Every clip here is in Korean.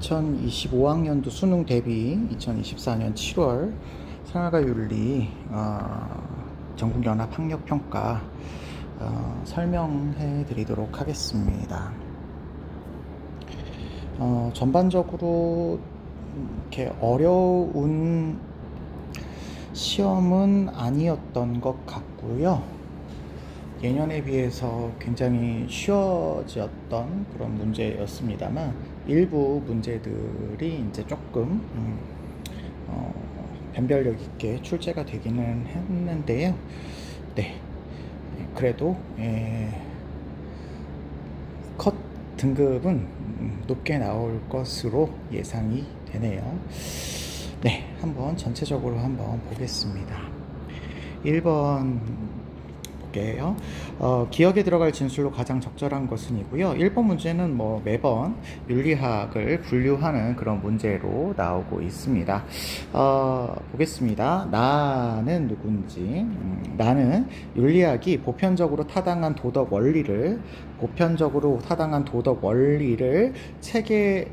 2025학년도 수능 대비 2024년 7월 생활과 윤리 전국연합 학력평가 설명해 드리도록 하겠습니다. 전반적으로 이렇게 어려운 시험은 아니었던 것 같고요. 예년에 비해서 굉장히 쉬워졌던 그런 문제였습니다만 일부 문제들이 이제 조금 변별력 있게 출제가 되기는 했는데요. 네, 그래도 컷 등급은 높게 나올 것으로 예상이 되네요. 네, 한번 전체적으로 한번 보겠습니다. 1번 볼게요. 기억에 들어갈 진술로 가장 적절한 것은 이고요. 1번 문제는 매번 윤리학을 분류하는 그런 문제로 나오고 있습니다. 보겠습니다. 나는 누군지. 나는 윤리학이 보편적으로 타당한 도덕 원리를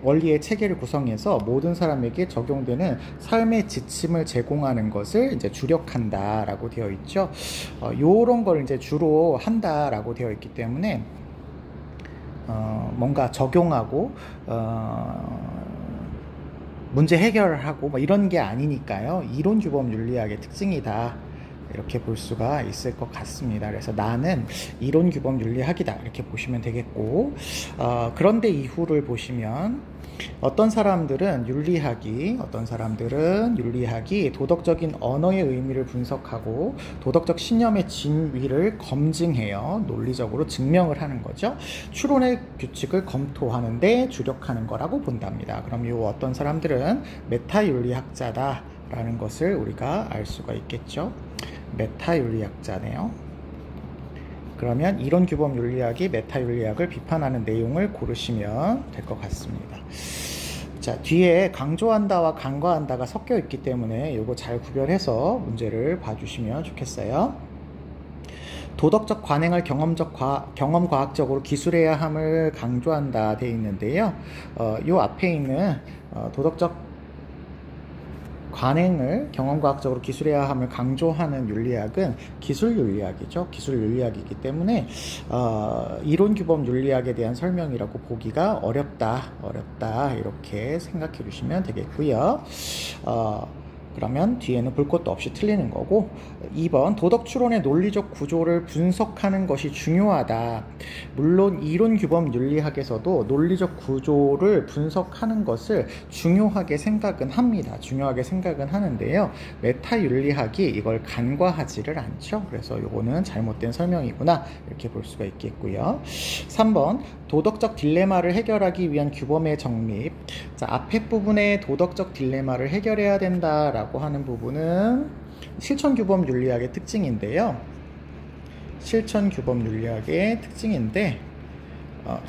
원리의 체계를 구성해서 모든 사람에게 적용되는 삶의 지침을 제공하는 것을 이제 주력한다라고 되어 있죠. 요런 걸 이제 주로 한다라고 되어 있기 때문에 뭔가 적용하고 문제 해결하고 이런 게 아니니까요. 이론 규범 윤리학의 특징이다. 이렇게 볼 수가 있을 것 같습니다. 그래서 나는 이론 규범 윤리학이다 이렇게 보시면 되겠고, 그런데 이후를 보시면 어떤 사람들은 윤리학이 도덕적인 언어의 의미를 분석하고 도덕적 신념의 진위를 검증해요. 논리적으로 증명을 하는 거죠. 추론의 규칙을 검토하는데 주력하는 거라고 본답니다. 그럼 이 어떤 사람들은 메타윤리학자다 라는 것을 우리가 알 수가 있겠죠. 메타윤리학자네요. 그러면 이론 규범 윤리학이 메타윤리학을 비판하는 내용을 고르시면 될 것 같습니다. 자, 뒤에 강조한다와 간과한다가 섞여 있기 때문에 이거 잘 구별해서 문제를 봐주시면 좋겠어요. 도덕적 관행을 경험과학적으로 기술해야 함을 강조한다 되어 있는데요. 요 앞에 있는 도덕적 관행을 경험과학적으로 기술해야 함을 강조하는 윤리학은 기술윤리학이죠. 기술윤리학이기 때문에 이론 규범 윤리학에 대한 설명이라고 보기가 어렵다 이렇게 생각해 주시면 되겠고요. 그러면 뒤에는 볼 것도 없이 틀리는 거고, 2번 도덕 추론의 논리적 구조를 분석하는 것이 중요하다. 물론 이론 규범 윤리학에서도 논리적 구조를 분석하는 것을 중요하게 생각은 하는데요. 메타 윤리학이 이걸 간과하지를 않죠. 그래서 이거는 잘못된 설명이구나 이렇게 볼 수가 있겠고요. 3번 도덕적 딜레마를 해결하기 위한 규범의 정립. 자, 앞에 부분에 도덕적 딜레마를 해결해야 된다라고 하는 부분은 실천규범 윤리학의 특징인데요.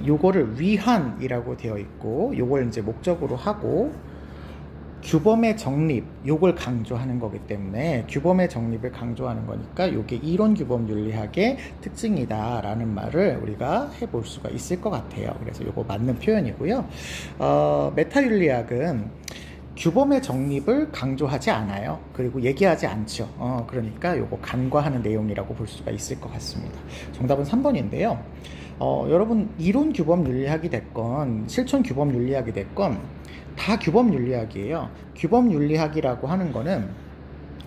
요거를 위한이라고 되어 있고, 요걸 이제 목적으로 하고, 규범의 정립, 요걸 강조하는 거기 때문에 규범의 정립을 강조하는 거니까 요게 이론 규범 윤리학의 특징이다라는 말을 우리가 해볼 수가 있을 것 같아요. 그래서 요거 맞는 표현이고요. 메타 윤리학은 규범의 정립을 강조하지 않아요. 그리고 얘기하지 않죠. 그러니까 요거 간과하는 내용이라고 볼 수가 있을 것 같습니다. 정답은 3번인데요. 여러분 이론 규범 윤리학이 됐건 실천 규범 윤리학이 됐건 다 규범 윤리학이에요. 규범 윤리학이라고 하는 거는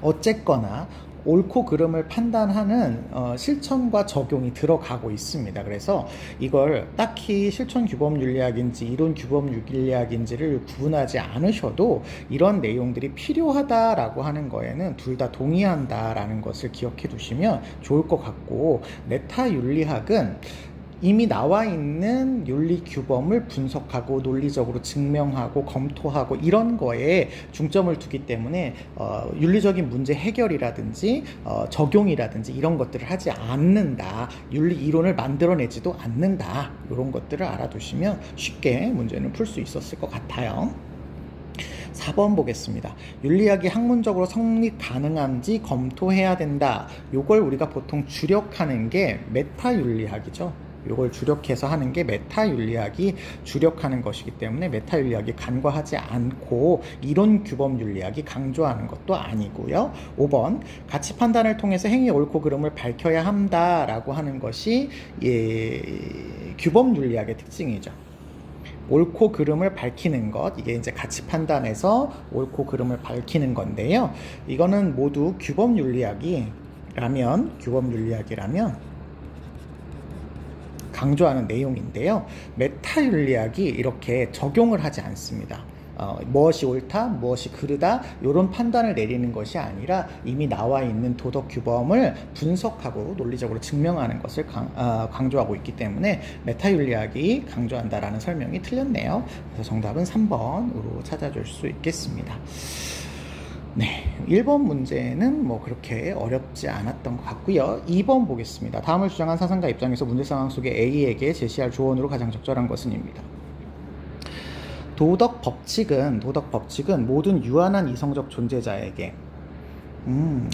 어쨌거나 옳고 그름을 판단하는 실천과 적용이 들어가고 있습니다. 그래서 이걸 딱히 실천 규범 윤리학인지 이론 규범 윤리학인지를 구분하지 않으셔도 이런 내용들이 필요하다라고 하는 거에는 둘 다 동의한다라는 것을 기억해 두시면 좋을 것 같고, 메타 윤리학은 이미 나와 있는 윤리 규범을 분석하고 논리적으로 증명하고 검토하고 이런 거에 중점을 두기 때문에 윤리적인 문제 해결이라든지 적용이라든지 이런 것들을 하지 않는다. 윤리 이론을 만들어내지도 않는다. 이런 것들을 알아두시면 쉽게 문제는 풀 수 있었을 것 같아요. 4번 보겠습니다. 윤리학이 학문적으로 성립 가능한지 검토해야 된다. 요걸 우리가 보통 주력하는 게 메타윤리학이죠. 요걸 주력해서 하는 게 메타윤리학이 주력하는 것이기 때문에 메타윤리학이 간과하지 않고 이론 규범 윤리학이 강조하는 것도 아니고요. 5번 가치 판단을 통해서 행위의 옳고 그름을 밝혀야 한다라고 하는 것이 규범 윤리학의 특징이죠. 옳고 그름을 밝히는 것, 이게 이제 가치 판단에서 옳고 그름을 밝히는 건데요. 이거는 모두 규범 윤리학이라면 강조하는 내용인데요. 메타 윤리학이 이렇게 적용을 하지 않습니다. 무엇이 옳다, 무엇이 그르다 이런 판단을 내리는 것이 아니라 이미 나와 있는 도덕 규범을 분석하고 논리적으로 증명하는 것을 강조하고 있기 때문에 메타윤리학이 강조한다라는 설명이 틀렸네요. 그래서 정답은 3번으로 찾아줄 수 있겠습니다. 네, 1번 문제는 뭐 그렇게 어렵지 않았던 것 같고요. 2번 보겠습니다. 다음을 주장한 사상가 입장에서 문제 상황 속에 A에게 제시할 조언으로 가장 적절한 것은입니다. 도덕 법칙은 모든 유한한 이성적 존재자에게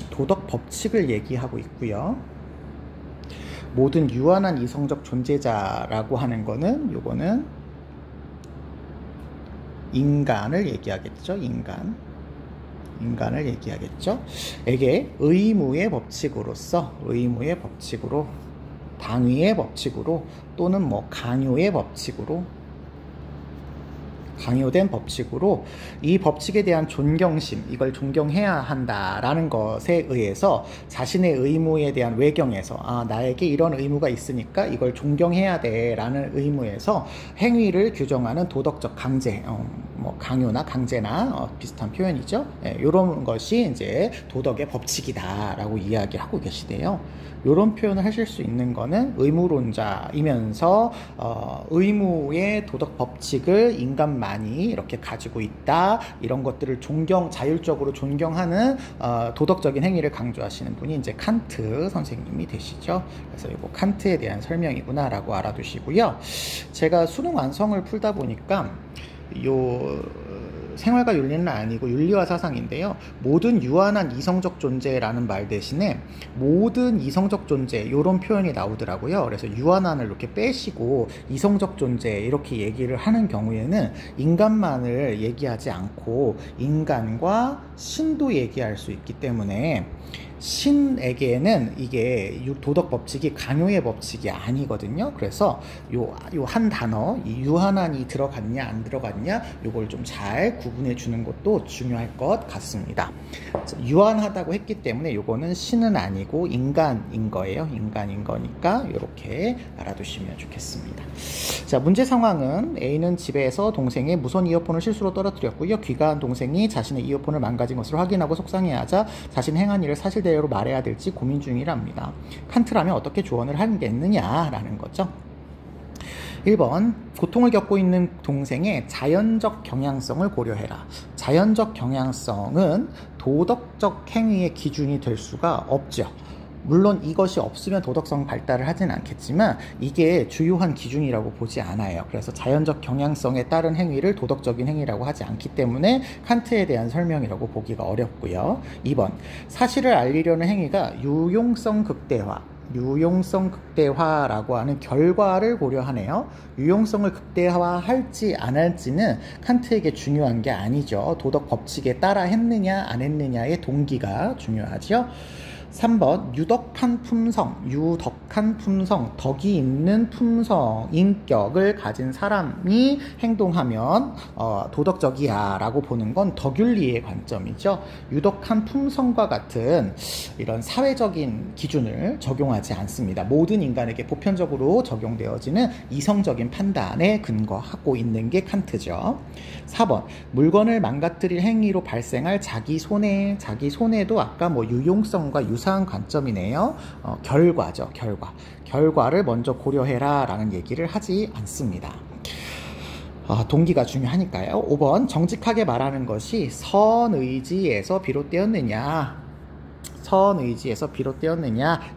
도덕 법칙을 얘기하고 있고요. 모든 유한한 이성적 존재자라고 하는 거는 요거는 인간을 얘기하겠죠. 인간을 얘기하겠죠. 에게 의무의 법칙으로 당위의 법칙으로 또는 뭐 강요된 법칙으로 이 법칙에 대한 존경심, 이걸 존경해야 한다라는 것에 의해서 자신의 의무에 대한 외경에서 나에게 이런 의무가 있으니까 이걸 존경해야 돼라는 의무에서 행위를 규정하는 도덕적 강제, 뭐 강요나 강제나 비슷한 표현이죠. 이런 것이 이제 도덕의 법칙이다라고 이야기하고 계시대요. 이런 표현을 하실 수 있는 거는 의무론자이면서 의무의 도덕 법칙을 인간만이 이렇게 가지고 있다, 이런 것들을 자율적으로 존경하는 도덕적인 행위를 강조하시는 분이 이제 칸트 선생님이 되시죠. 그래서 이거 칸트에 대한 설명이구나라고 알아두시고요. 제가 수능 완성을 풀다 보니까 생활과 윤리는 아니고 윤리와 사상인데요. 모든 유한한 이성적 존재라는 말 대신에 모든 이성적 존재 이런 표현이 나오더라고요. 그래서 유한한을 이렇게 빼시고 이성적 존재 이렇게 얘기를 하는 경우에는 인간만을 얘기하지 않고 인간과 신도 얘기할 수 있기 때문에 신에게는 이게 도덕 법칙이 강요의 법칙이 아니거든요. 그래서 요 한 단어, 이 유한한이 들어갔냐 안 들어갔냐 요걸 좀 잘 구분해 주는 것도 중요할 것 같습니다. 유한하다고 했기 때문에 요거는 신은 아니고 인간인 거예요. 인간인 거니까 이렇게 알아두시면 좋겠습니다. 자, 문제 상황은 A는 집에서 동생의 무선 이어폰을 실수로 떨어뜨렸고요. 귀가한 동생이 자신의 이어폰을 망가진 것을 확인하고 속상해하자 자신 행한 일을 사실대로 말해야 될지 고민 중이랍니다. 칸트라면 어떻게 조언을 하겠느냐라는 거죠. 1번, 고통을 겪고 있는 동생의 자연적 경향성을 고려해라. 자연적 경향성은 도덕적 행위의 기준이 될 수가 없죠. 물론 이것이 없으면 도덕성 발달을 하진 않겠지만 이게 주요한 기준이라고 보지 않아요. 그래서 자연적 경향성에 따른 행위를 도덕적인 행위라고 하지 않기 때문에 칸트에 대한 설명이라고 보기가 어렵고요. 2번, 사실을 알리려는 행위가 유용성 극대화라고 하는 결과를 고려하네요. 유용성을 극대화할지 안 할지는 칸트에게 중요한 게 아니죠. 도덕 법칙에 따라 했느냐 안 했느냐의 동기가 중요하죠. 3번, 유덕한 품성, 덕이 있는 품성, 인격을 가진 사람이 행동하면 도덕적이야 라고 보는 건 덕윤리의 관점이죠. 유덕한 품성과 같은 이런 사회적인 기준을 적용하지 않습니다. 모든 인간에게 보편적으로 적용되어지는 이성적인 판단에 근거하고 있는 게 칸트죠. 4번, 물건을 망가뜨릴 행위로 발생할 자기 손해도 아까 뭐 유용성과 유사한 관점이네요. 결과죠. 결과를 먼저 고려해라 라는 얘기를 하지 않습니다. 동기가 중요하니까요. 5번, 정직하게 말하는 것이 선의지에서 비롯되었느냐,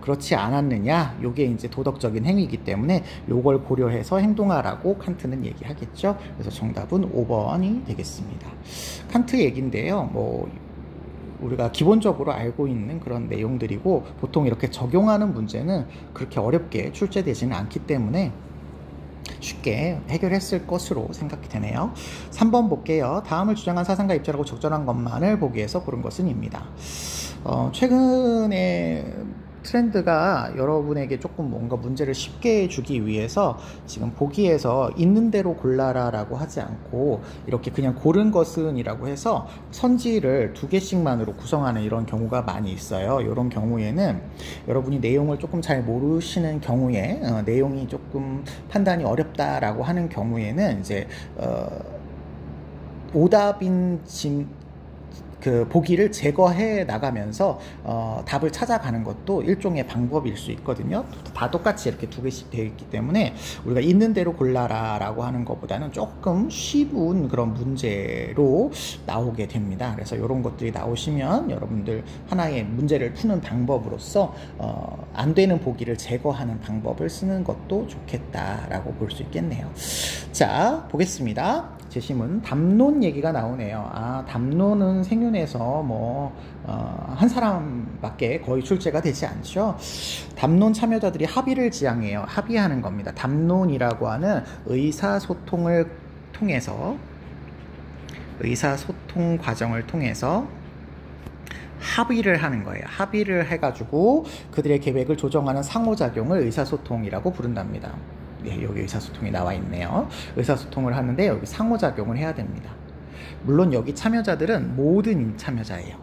그렇지 않았느냐, 요게 이제 도덕적인 행위이기 때문에 요걸 고려해서 행동하라고 칸트는 얘기하겠죠. 그래서 정답은 5번이 되겠습니다. 칸트 얘기인데요. 우리가 기본적으로 알고 있는 그런 내용들이고, 보통 이렇게 적용하는 문제는 그렇게 어렵게 출제되지는 않기 때문에 쉽게 해결했을 것으로 생각이 되네요. 3번 볼게요. 다음을 주장한 사상가 입장하고 적절한 것만을 보기 위해서 고른 것은 입니다. 최근에 트렌드가 여러분에게 조금 뭔가 문제를 쉽게 주기 위해서 지금 보기에서 있는 대로 골라라 라고 하지 않고 이렇게 그냥 고른 것은 이라고 해서 선지를 2개씩만으로 구성하는 이런 경우가 많이 있어요. 이런 경우에는 여러분이 내용을 조금 잘 모르시는 경우에 내용이 조금 판단이 어렵다라고 하는 경우에는 이제 오답인 그 보기를 제거해 나가면서 답을 찾아가는 것도 일종의 방법일 수 있거든요. 다 똑같이 이렇게 2개씩 되어 있기 때문에 우리가 있는 대로 골라라 라고 하는 것보다는 조금 쉬운 그런 문제로 나오게 됩니다. 그래서 이런 것들이 나오시면 여러분들 하나의 문제를 푸는 방법으로서 안 되는 보기를 제거하는 방법을 쓰는 것도 좋겠다라고 볼 수 있겠네요. 자, 보겠습니다. 제시문 담론 얘기가 나오네요. 담론은 생윤에서 한 사람밖에 거의 출제가 되지 않죠. 담론 참여자들이 합의를 지향해요. 합의하는 겁니다. 담론이라고 하는 의사소통을 통해서, 의사소통 과정을 통해서 합의를 하는 거예요. 합의를 해가지고 그들의 계획을 조정하는 상호작용을 의사소통이라고 부른답니다. 네, 여기 의사소통이 나와 있네요. 의사소통을 하는데 여기 상호작용을 해야 됩니다. 물론 여기 참여자들은 모든 참여자예요.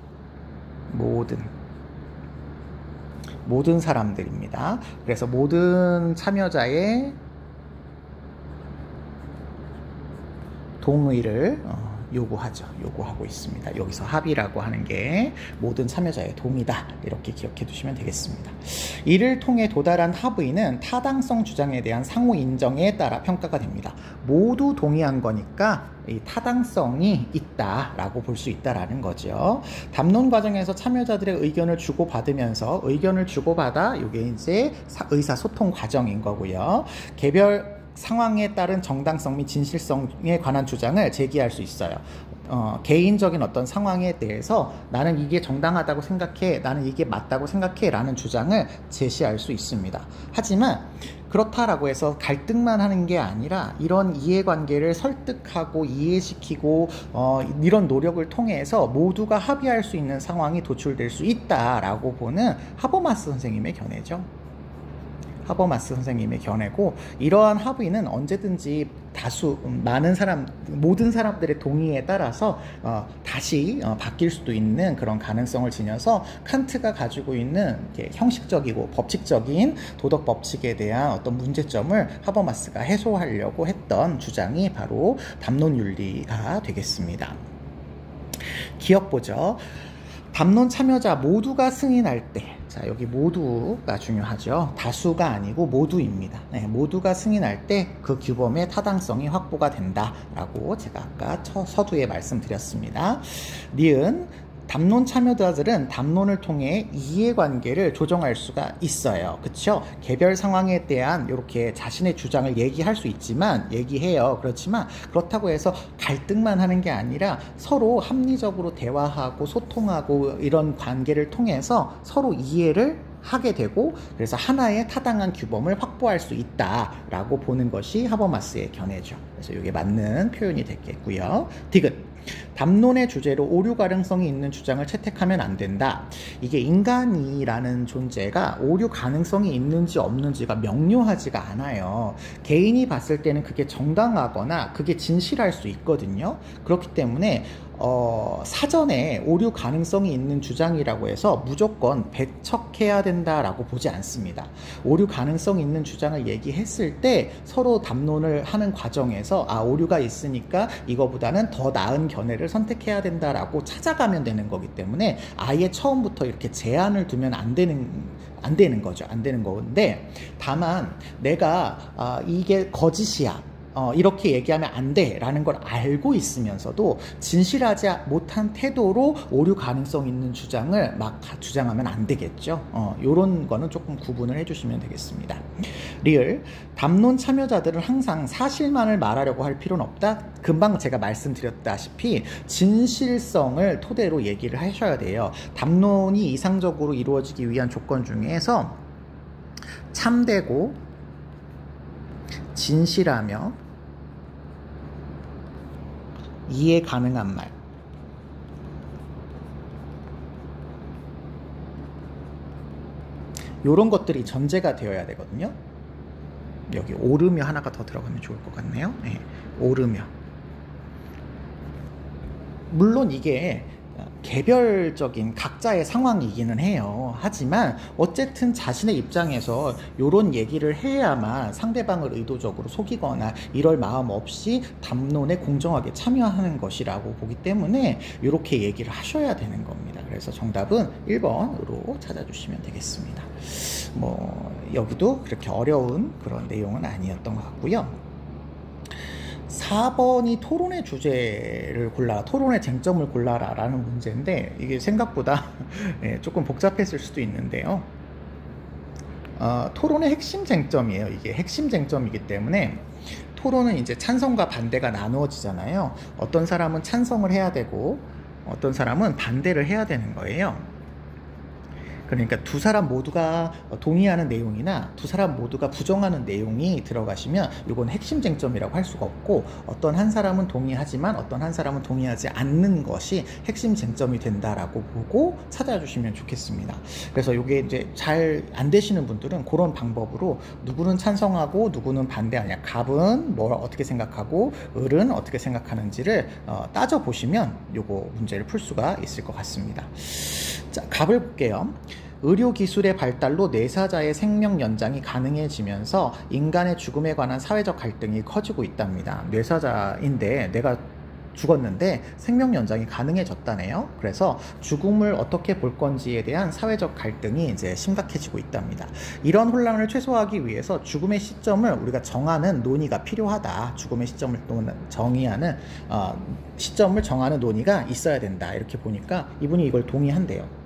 모든 사람들입니다. 그래서 모든 참여자의 동의를 요구하고 있습니다. 여기서 합의라고 하는 게 모든 참여자의 동의다, 이렇게 기억해 두시면 되겠습니다. 이를 통해 도달한 합의는 타당성 주장에 대한 상호 인정에 따라 평가가 됩니다. 모두 동의한 거니까 이 타당성이 있다라고 볼 수 있다라는 거죠. 담론 과정에서 참여자들의 의견을 주고받으면서, 의견을 주고받아 이게 이제 의사소통 과정인 거고요. 개별 상황에 따른 정당성 및 진실성에 관한 주장을 제기할 수 있어요. 개인적인 어떤 상황에 대해서 나는 이게 정당하다고 생각해, 나는 이게 맞다고 생각해 라는 주장을 제시할 수 있습니다. 하지만 그렇다라고 해서 갈등만 하는 게 아니라 이런 이해관계를 설득하고 이해시키고 이런 노력을 통해서 모두가 합의할 수 있는 상황이 도출될 수 있다라고 보는 하버마스 선생님의 견해죠. 하버마스 선생님의 견해고, 이러한 합의는 언제든지 모든 사람들의 동의에 따라서 다시 바뀔 수도 있는 그런 가능성을 지녀서 칸트가 가지고 있는 형식적이고 법칙적인 도덕 법칙에 대한 어떤 문제점을 하버마스가 해소하려고 했던 주장이 바로 담론윤리가 되겠습니다. 기억보죠. 담론 참여자 모두가 승인할 때, 자, 여기 모두가 중요하죠. 다수가 아니고 모두입니다. 네, 모두가 승인할 때 그 규범의 타당성이 확보가 된다라고 제가 아까 서두에 말씀드렸습니다. 니은 담론 참여자들은 담론을 통해 이해관계를 조정할 수가 있어요. 그렇죠? 개별 상황에 대한 이렇게 자신의 주장을 얘기할 수 있지만, 얘기해요. 그렇지만 그렇다고 해서 갈등만 하는 게 아니라 서로 합리적으로 대화하고 소통하고 이런 관계를 통해서 서로 이해를 하게 되고, 그래서 하나의 타당한 규범을 확보할 수 있다라고 보는 것이 하버마스의 견해죠. 그래서 이게 맞는 표현이 되겠고요. 디귿. 담론의 주제로 오류 가능성이 있는 주장을 채택하면 안 된다. 이게 인간이라는 존재가 오류 가능성이 있는지 없는지가 명료하지가 않아요. 개인이 봤을 때는 그게 정당하거나 그게 진실할 수 있거든요. 그렇기 때문에 사전에 오류 가능성이 있는 주장이라고 해서 무조건 배척해야 된다라고 보지 않습니다. 오류 가능성이 있는 주장을 얘기했을 때 서로 담론을 하는 과정에서 오류가 있으니까 이거보다는 더 나은 견해를 선택해야 된다라고 찾아가면 되는 거기 때문에 아예 처음부터 이렇게 제한을 두면 안 되는 거죠. 안 되는 건데, 다만 내가 이게 거짓이야, 이렇게 얘기하면 안 돼 라는 걸 알고 있으면서도 진실하지 못한 태도로 오류 가능성 있는 주장을 막 주장하면 안 되겠죠. 요런 거는 조금 구분을 해주시면 되겠습니다. 리을, 담론 참여자들은 항상 사실만을 말하려고 할 필요는 없다. 금방 제가 말씀드렸다시피 진실성을 토대로 얘기를 하셔야 돼요. 담론이 이상적으로 이루어지기 위한 조건 중에서 참되고 진실하며 이해 가능한 말, 요런 것들이 전제가 되어야 되거든요. 여기 오르며 하나가 더 들어가면 좋을 것 같네요. 네, 오르며. 물론 이게 개별적인 각자의 상황이기는 해요. 하지만 어쨌든 자신의 입장에서 이런 얘기를 해야만 상대방을 의도적으로 속이거나 이럴 마음 없이 담론에 공정하게 참여하는 것이라고 보기 때문에 이렇게 얘기를 하셔야 되는 겁니다. 그래서 정답은 1번으로 찾아주시면 되겠습니다. 뭐 여기도 그렇게 어려운 그런 내용은 아니었던 것 같고요. 4번이 토론의 주제를 골라, 토론의 쟁점을 골라라 라는 문제인데 이게 생각보다 조금 복잡했을 수도 있는데요. 토론의 핵심 쟁점이에요. 이게 핵심 쟁점이기 때문에 토론은 이제 찬성과 반대가 나누어지잖아요. 어떤 사람은 찬성을 해야 되고 어떤 사람은 반대를 해야 되는 거예요. 그러니까 두 사람 모두가 동의하는 내용이나 두 사람 모두가 부정하는 내용이 들어가시면 이건 핵심 쟁점이라고 할 수가 없고, 어떤 한 사람은 동의하지만 어떤 한 사람은 동의하지 않는 것이 핵심 쟁점이 된다라고 보고 찾아주시면 좋겠습니다. 그래서 이게 이제 잘 안 되시는 분들은 그런 방법으로 누구는 찬성하고 누구는 반대하냐, 갑은 뭘 어떻게 생각하고 을은 어떻게 생각하는지를 따져보시면 요거 문제를 풀 수가 있을 것 같습니다. 자, 갑을 볼게요. 의료기술의 발달로 뇌사자의 생명 연장이 가능해지면서 인간의 죽음에 관한 사회적 갈등이 커지고 있답니다. 뇌사자인데 내가 죽었는데 생명 연장이 가능해졌다네요. 그래서 죽음을 어떻게 볼 건지에 대한 사회적 갈등이 이제 심각해지고 있답니다. 이런 혼란을 최소화하기 위해서 죽음의 시점을 우리가 정하는 논의가 필요하다. 죽음의 시점을 정의하는 시점을 정하는 논의가 있어야 된다. 이렇게 보니까 이분이 이걸 동의한대요.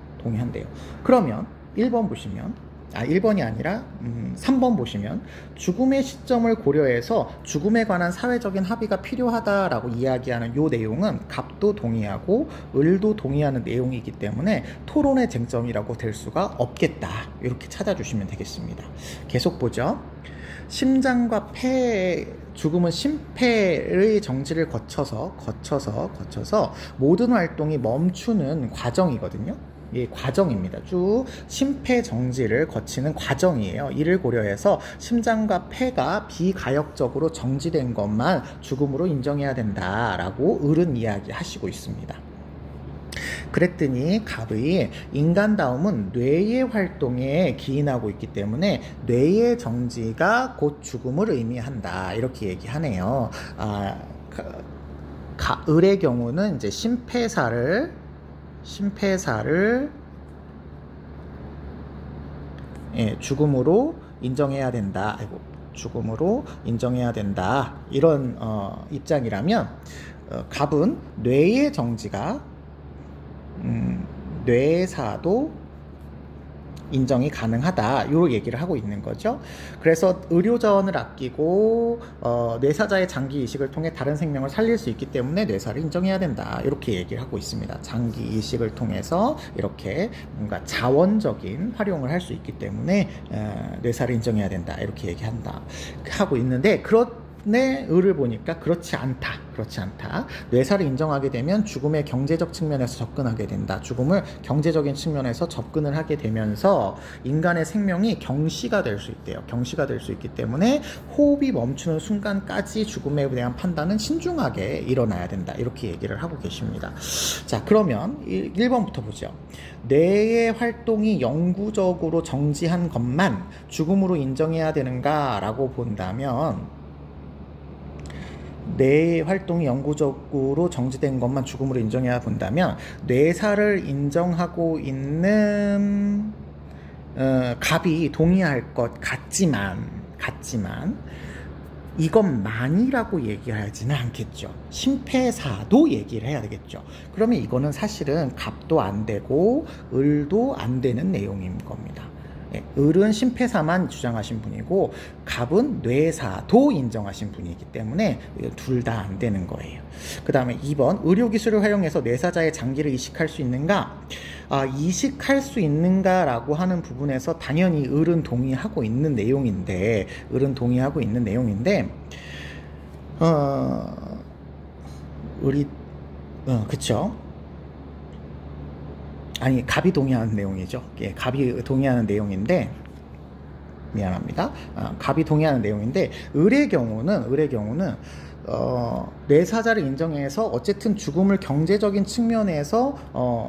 그러면 1번 보시면 1번이 아니라 3번 보시면 죽음의 시점을 고려해서 죽음에 관한 사회적인 합의가 필요하다라고 이야기하는 이 내용은 갑도 동의하고 을도 동의하는 내용이기 때문에 토론의 쟁점이라고 될 수가 없겠다. 이렇게 찾아주시면 되겠습니다. 계속 보죠. 심장과 폐, 죽음은 심폐의 정지를 거쳐서 모든 활동이 멈추는 과정이거든요. 이 과정입니다. 쭉 심폐정지를 거치는 과정이에요. 이를 고려해서 심장과 폐가 비가역적으로 정지된 것만 죽음으로 인정해야 된다라고 을은 이야기하시고 있습니다. 그랬더니 갑의 인간다움은 뇌의 활동에 기인하고 있기 때문에 뇌의 정지가 곧 죽음을 의미한다. 이렇게 얘기하네요. 을의 경우는 이제 심폐사를 죽음으로 인정해야 된다. 죽음으로 인정해야 된다. 이런 입장이라면 갑은 뇌의 정지가 뇌사도 인정이 가능하다. 이런 얘기를 하고 있는 거죠. 그래서 의료자원을 아끼고 뇌사자의 장기 이식을 통해 다른 생명을 살릴 수 있기 때문에 뇌사를 인정해야 된다. 이렇게 얘기를 하고 있습니다. 장기 이식을 통해서 이렇게 뭔가 자원적인 활용을 할 수 있기 때문에 뇌사를 인정해야 된다. 이렇게 얘기한다. 하고 있는데 을을 보니까 그렇지 않다. 뇌사를 인정하게 되면 죽음의 경제적 측면에서 접근하게 된다. 죽음을 경제적인 측면에서 접근을 하게 되면서 인간의 생명이 경시가 될 수 있대요. 경시가 될 수 있기 때문에 호흡이 멈추는 순간까지 죽음에 대한 판단은 신중하게 일어나야 된다. 이렇게 얘기를 하고 계십니다. 자, 그러면 1번부터 보죠. 뇌의 활동이 영구적으로 정지한 것만 죽음으로 인정해야 되는가 라고 본다면, 뇌의 활동이 영구적으로 정지된 것만 죽음으로 인정해야 본다면 뇌사를 인정하고 있는 갑이 동의할 것 같지만 이것만이라고 얘기하지는 않겠죠. 심폐사도 얘기를 해야 되겠죠. 그러면 이거는 사실은 갑도 안 되고 을도 안 되는 내용인 겁니다. 을은 심폐사만 주장하신 분이고 갑은 뇌사도 인정하신 분이기 때문에 둘 다 안 되는 거예요. 그 다음에 2번 의료기술을 활용해서 뇌사자의 장기를 이식할 수 있는가? 이식할 수 있는가 라고 하는 부분에서 당연히 을은 동의하고 있는 내용인데 을이 그쵸? 아니, 갑이 동의하는 내용이죠. 예, 갑이 동의하는 내용인데, 미안합니다. 갑이 동의하는 내용인데, 을의 경우는 뇌사자를 인정해서 어쨌든 죽음을 경제적인 측면에서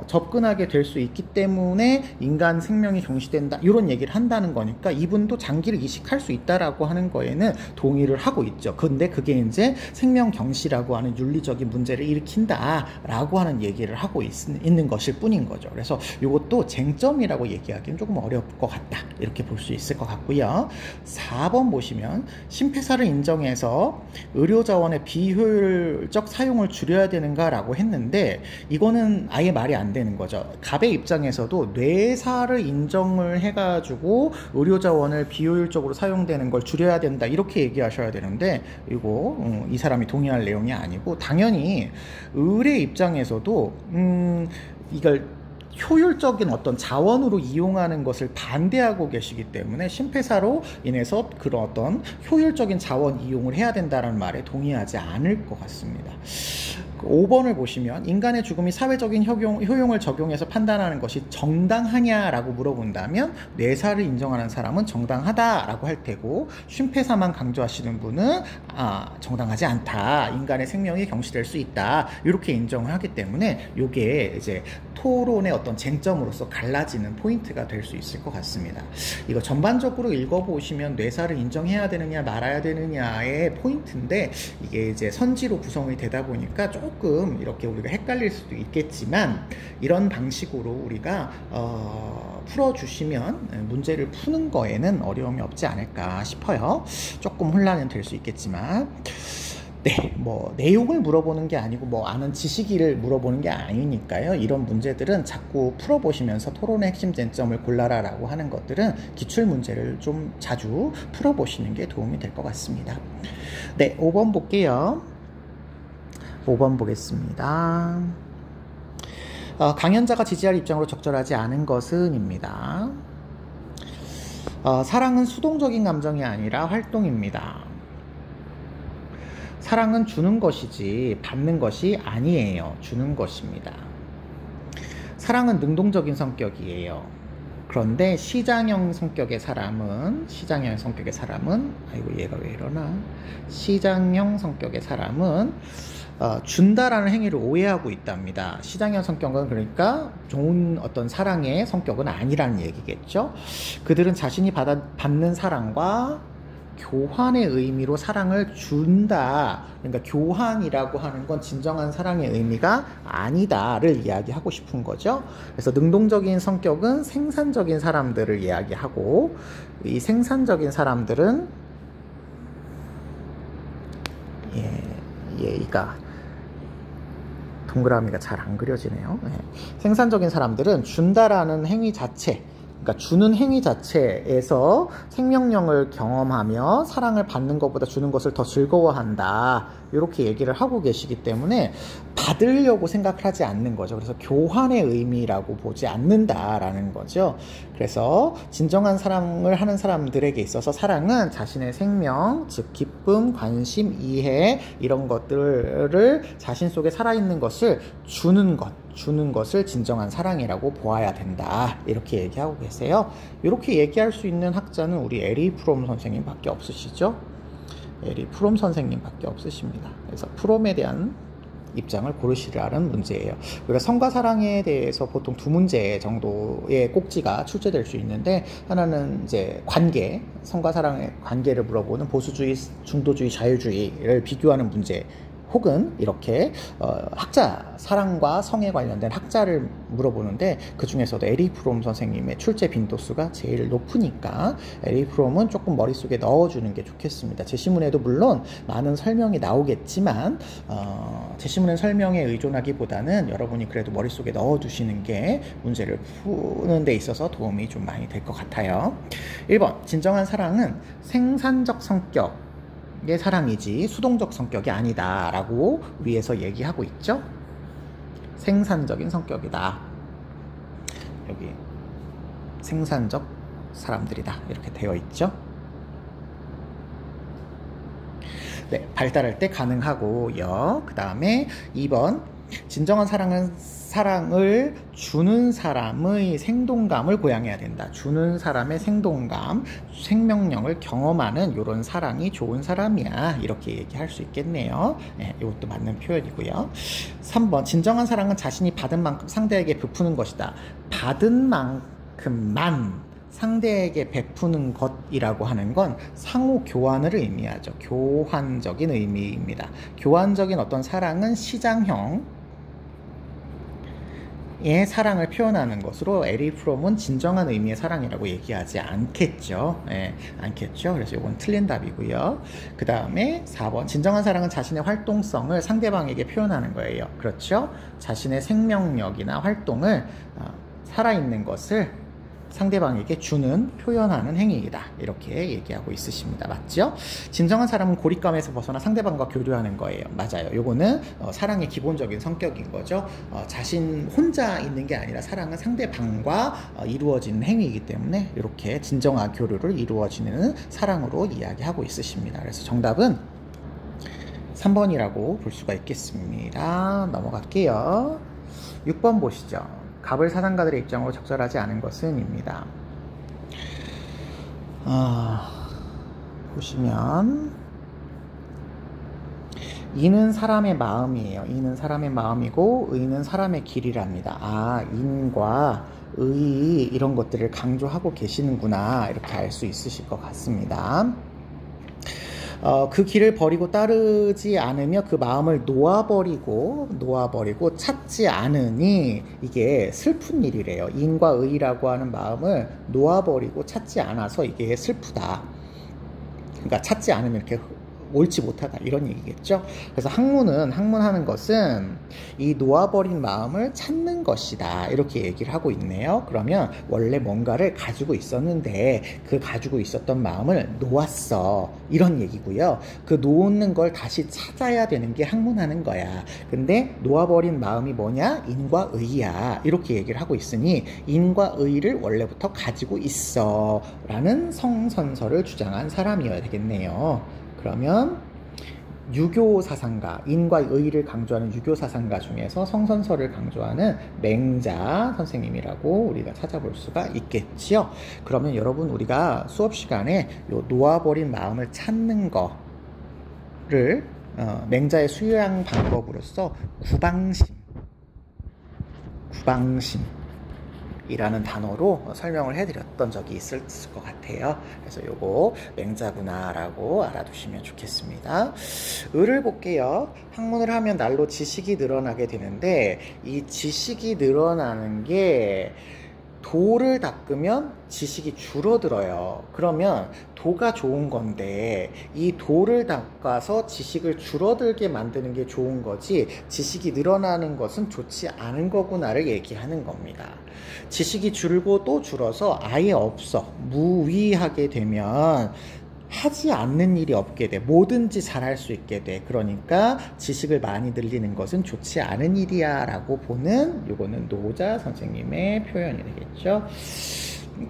접근하게 될 수 있기 때문에 인간 생명이 경시된다, 이런 얘기를 한다는 거니까 이분도 장기를 이식할 수 있다라고 하는 거에는 동의를 하고 있죠. 근데 그게 이제 생명 경시라고 하는 윤리적인 문제를 일으킨다라고 하는 얘기를 하고 있는 것일 뿐인 거죠. 그래서 이것도 쟁점이라고 얘기하기는 조금 어려울 것 같다, 이렇게 볼 수 있을 것 같고요. 4번 보시면 심폐사를 인정해서 의료자원 비효율적 사용을 줄여야 되는가라고 했는데, 이거는 아예 말이 안 되는 거죠. 갑의 입장에서도 뇌사를 인정을 해가지고 의료자원을 비효율적으로 사용되는 걸 줄여야 된다, 이렇게 얘기하셔야 되는데, 이거 이 사람이 동의할 내용이 아니고, 당연히 을의 입장에서도 이걸 효율적인 어떤 자원으로 이용하는 것을 반대하고 계시기 때문에 심폐사로 인해서 그런 어떤 효율적인 자원 이용을 해야 된다는 말에 동의하지 않을 것 같습니다. 5번을 보시면 인간의 죽음이 사회적인 효용을 적용해서 판단하는 것이 정당하냐라고 물어본다면 뇌사를 인정하는 사람은 정당하다라고 할 테고, 심폐사만 강조하시는 분은 정당하지 않다, 인간의 생명이 경시될 수 있다, 이렇게 인정을 하기 때문에 이게 이제 토론의 어떤 쟁점으로서 갈라지는 포인트가 될 수 있을 것 같습니다. 이거 전반적으로 읽어보시면 뇌사를 인정해야 되느냐 말아야 되느냐의 포인트인데, 이게 이제 선지로 구성이 되다 보니까 조금 이렇게 우리가 헷갈릴 수도 있겠지만, 이런 방식으로 우리가 풀어주시면 문제를 푸는 거에는 어려움이 없지 않을까 싶어요. 조금 혼란은 될 수 있겠지만, 네, 뭐 내용을 물어보는 게 아니고 뭐 아는 지식을 물어보는 게 아니니까요. 이런 문제들은 자꾸 풀어보시면서 토론의 핵심 쟁점을 골라라 라고 하는 것들은 기출문제를 좀 자주 풀어보시는 게 도움이 될 것 같습니다. 네, 5번 볼게요. 5번 보겠습니다. 강연자가 지지할 입장으로 적절하지 않은 것은 입니다. 사랑은 수동적인 감정이 아니라 활동입니다. 사랑은 주는 것이지 받는 것이 아니에요. 주는 것입니다. 사랑은 능동적인 성격이에요. 그런데 시장형 성격의 사람은 아이고 얘가 왜 이러나, 시장형 성격의 사람은 준다라는 행위를 오해하고 있답니다. 시장형 성격은 그러니까 좋은 어떤 사랑의 성격은 아니라는 얘기겠죠. 그들은 자신이 받는 사랑과 교환의 의미로 사랑을 준다, 그러니까 교환이라고 하는 건 진정한 사랑의 의미가 아니다를 이야기하고 싶은 거죠. 그래서 능동적인 성격은 생산적인 사람들을 이야기하고, 이 생산적인 사람들은 얘가 동그라미가 잘 안 그려지네요. 생산적인 사람들은 준다라는 행위 자체, 그러니까 주는 행위 자체에서 생명력을 경험하며 사랑을 받는 것보다 주는 것을 더 즐거워한다, 이렇게 얘기를 하고 계시기 때문에 받으려고 생각하지 않는 거죠. 그래서 교환의 의미라고 보지 않는다라는 거죠. 그래서 진정한 사랑을 하는 사람들에게 있어서 사랑은 자신의 생명, 즉 기쁨, 관심, 이해, 이런 것들을 자신 속에 살아있는 것을 주는 것을 진정한 사랑이라고 보아야 된다, 이렇게 얘기하고 계세요. 이렇게 얘기할 수 있는 학자는 우리 에리 프롬 선생님밖에 없으시죠. 에리 프롬 선생님밖에 없으십니다. 그래서 프롬에 대한 입장을 고르시라는 문제예요. 우리가 성과 사랑에 대해서 보통 두 문제 정도의 꼭지가 출제될 수 있는데, 하나는 이제 관계, 성과 사랑의 관계를 물어보는 보수주의, 중도주의, 자유주의를 비교하는 문제 혹은 이렇게 학자, 사랑과 성에 관련된 학자를 물어보는데 그 중에서도 에리 프롬 선생님의 출제 빈도수가 제일 높으니까 에리 프롬은 조금 머릿속에 넣어주는 게 좋겠습니다. 제시문에도 물론 많은 설명이 나오겠지만 제시문의 설명에 의존하기보다는 여러분이 그래도 머릿속에 넣어두시는 게 문제를 푸는 데 있어서 도움이 좀 많이 될 것 같아요. 1번, 진정한 사랑은 생산적 성격 의 사랑이지 수동적 성격이 아니다 라고 위에서 얘기하고 있죠. 생산적인 성격이다. 여기 생산적 사람들이다 이렇게 되어 있죠. 네, 발달할 때 가능하고요. 그 다음에 2번, 진정한 사랑은 사랑을 주는 사람의 생동감을 고양해야 된다. 주는 사람의 생동감, 생명력을 경험하는 이런 사랑이 좋은 사람이야. 이렇게 얘기할 수 있겠네요. 네, 이것도 맞는 표현이고요. 3번, 진정한 사랑은 자신이 받은 만큼 상대에게 베푸는 것이다. 받은 만큼만 상대에게 베푸는 것이라고 하는 건 상호 교환을 의미하죠. 교환적인 의미입니다. 교환적인 어떤 사랑은 시장형 의 사랑을 표현하는 것으로 에리 프롬은 진정한 의미의 사랑이라고 얘기하지 않겠죠. 않겠죠. 그래서 이건 틀린 답이고요. 그 다음에 4번, 진정한 사랑은 자신의 활동성을 상대방에게 표현하는 거예요. 그렇죠. 자신의 생명력이나 활동을 살아있는 것을 상대방에게 주는, 표현하는 행위이다. 이렇게 얘기하고 있으십니다. 맞죠? 진정한 사람은 고립감에서 벗어나 상대방과 교류하는 거예요. 맞아요. 요거는 사랑의 기본적인 성격인 거죠. 자신 혼자 있는 게 아니라 사랑은 상대방과 이루어지는 행위이기 때문에 이렇게 진정한 교류를 이루어지는 사랑으로 이야기하고 있으십니다. 그래서 정답은 3번이라고 볼 수가 있겠습니다. 넘어갈게요. 6번 보시죠. 갑을 사상가들의 입장으로 적절하지 않은 것은 입니다. 보시면 이는 사람의 마음이에요. 이는 사람의 마음이고 의는 사람의 길이랍니다. 인과 의 이런 것들을 강조하고 계시는구나 이렇게 알 수 있으실 것 같습니다. 그 길을 버리고 따르지 않으며 그 마음을 놓아버리고 찾지 않으니 이게 슬픈 일이래요. 인과 의라고 하는 마음을 놓아버리고 찾지 않아서 이게 슬프다. 그러니까 찾지 않으면 이렇게 옳지 못하다 이런 얘기겠죠. 그래서 학문하는 것은 이 놓아버린 마음을 찾는 것이다 이렇게 얘기를 하고 있네요. 그러면 원래 뭔가를 가지고 있었는데 그 가지고 있었던 마음을 놓았어 이런 얘기고요. 그 놓는 걸 다시 찾아야 되는 게 학문하는 거야. 근데 놓아버린 마음이 뭐냐? 인과 의야 이렇게 얘기를 하고 있으니 인과 의를 원래부터 가지고 있어 라는 성선설을 주장한 사람이어야 되겠네요. 그러면 유교 사상가, 인과 의를 강조하는 유교 사상가 중에서 성선설을 강조하는 맹자 선생님이라고 우리가 찾아볼 수가 있겠지요. 그러면 여러분 우리가 수업 시간에 요 놓아버린 마음을 찾는 거를 맹자의 수양 방법으로서 구방심 이라는 단어로 설명을 해드렸던 적이 있을 것 같아요. 그래서 요거 맹자구나 라고 알아두시면 좋겠습니다. 을을 볼게요. 학문을 하면 날로 지식이 늘어나게 되는데 이 지식이 늘어나는 게 도를 닦으면 지식이 줄어들어요. 그러면 도가 좋은 건데 이 도를 닦아서 지식을 줄어들게 만드는 게 좋은 거지 지식이 늘어나는 것은 좋지 않은 거구나를 얘기하는 겁니다. 지식이 줄고 또 줄어서 아예 없어 무위하게 되면 하지 않는 일이 없게 돼. 뭐든지 잘할 수 있게 돼. 그러니까 지식을 많이 늘리는 것은 좋지 않은 일이야 라고 보는 요거는 노자 선생님의 표현이 되겠죠.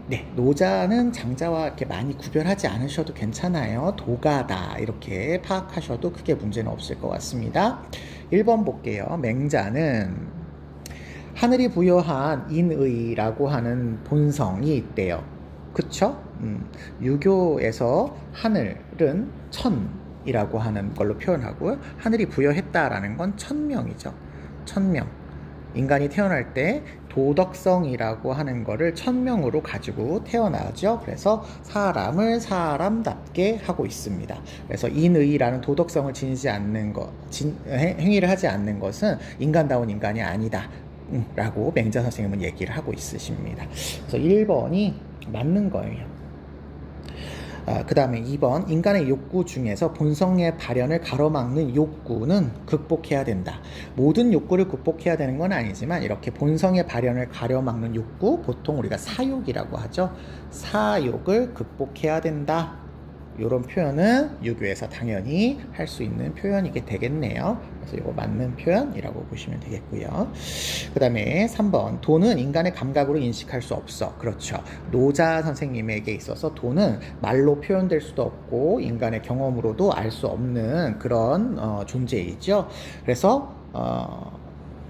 네, 노자는 장자와 이렇게 많이 구별하지 않으셔도 괜찮아요. 도가다 이렇게 파악하셔도 크게 문제는 없을 것 같습니다. 1번 볼게요. 맹자는 하늘이 부여한 인의라고 하는 본성이 있대요. 그쵸? 유교에서 하늘은 천이라고 하는 걸로 표현하고요. 하늘이 부여했다라는 건 천명이죠. 천명. 인간이 태어날 때 도덕성이라고 하는 거를 천명으로 가지고 태어나죠. 그래서 사람을 사람답게 하고 있습니다. 그래서 인의라는 도덕성을 지니지 않는 것, 행위를 하지 않는 것은 인간다운 인간이 아니다 라고 맹자 선생님은 얘기를 하고 있으십니다. 그래서 1번이 맞는 거예요. 그 다음에 2번, 인간의 욕구 중에서 본성의 발현을 가로막는 욕구는 극복해야 된다. 모든 욕구를 극복해야 되는 건 아니지만 이렇게 본성의 발현을 가로막는 욕구, 보통 우리가 사욕이라고 하죠. 사욕을 극복해야 된다. 이런 표현은 유교에서 당연히 할 수 있는 표현이게 되겠네요. 그래서 이거 맞는 표현이라고 보시면 되겠고요. 그 다음에 3번, 돈은 인간의 감각으로 인식할 수 없어. 그렇죠. 노자 선생님에게 있어서 돈은 말로 표현될 수도 없고 인간의 경험으로도 알 수 없는 그런 존재이죠. 그래서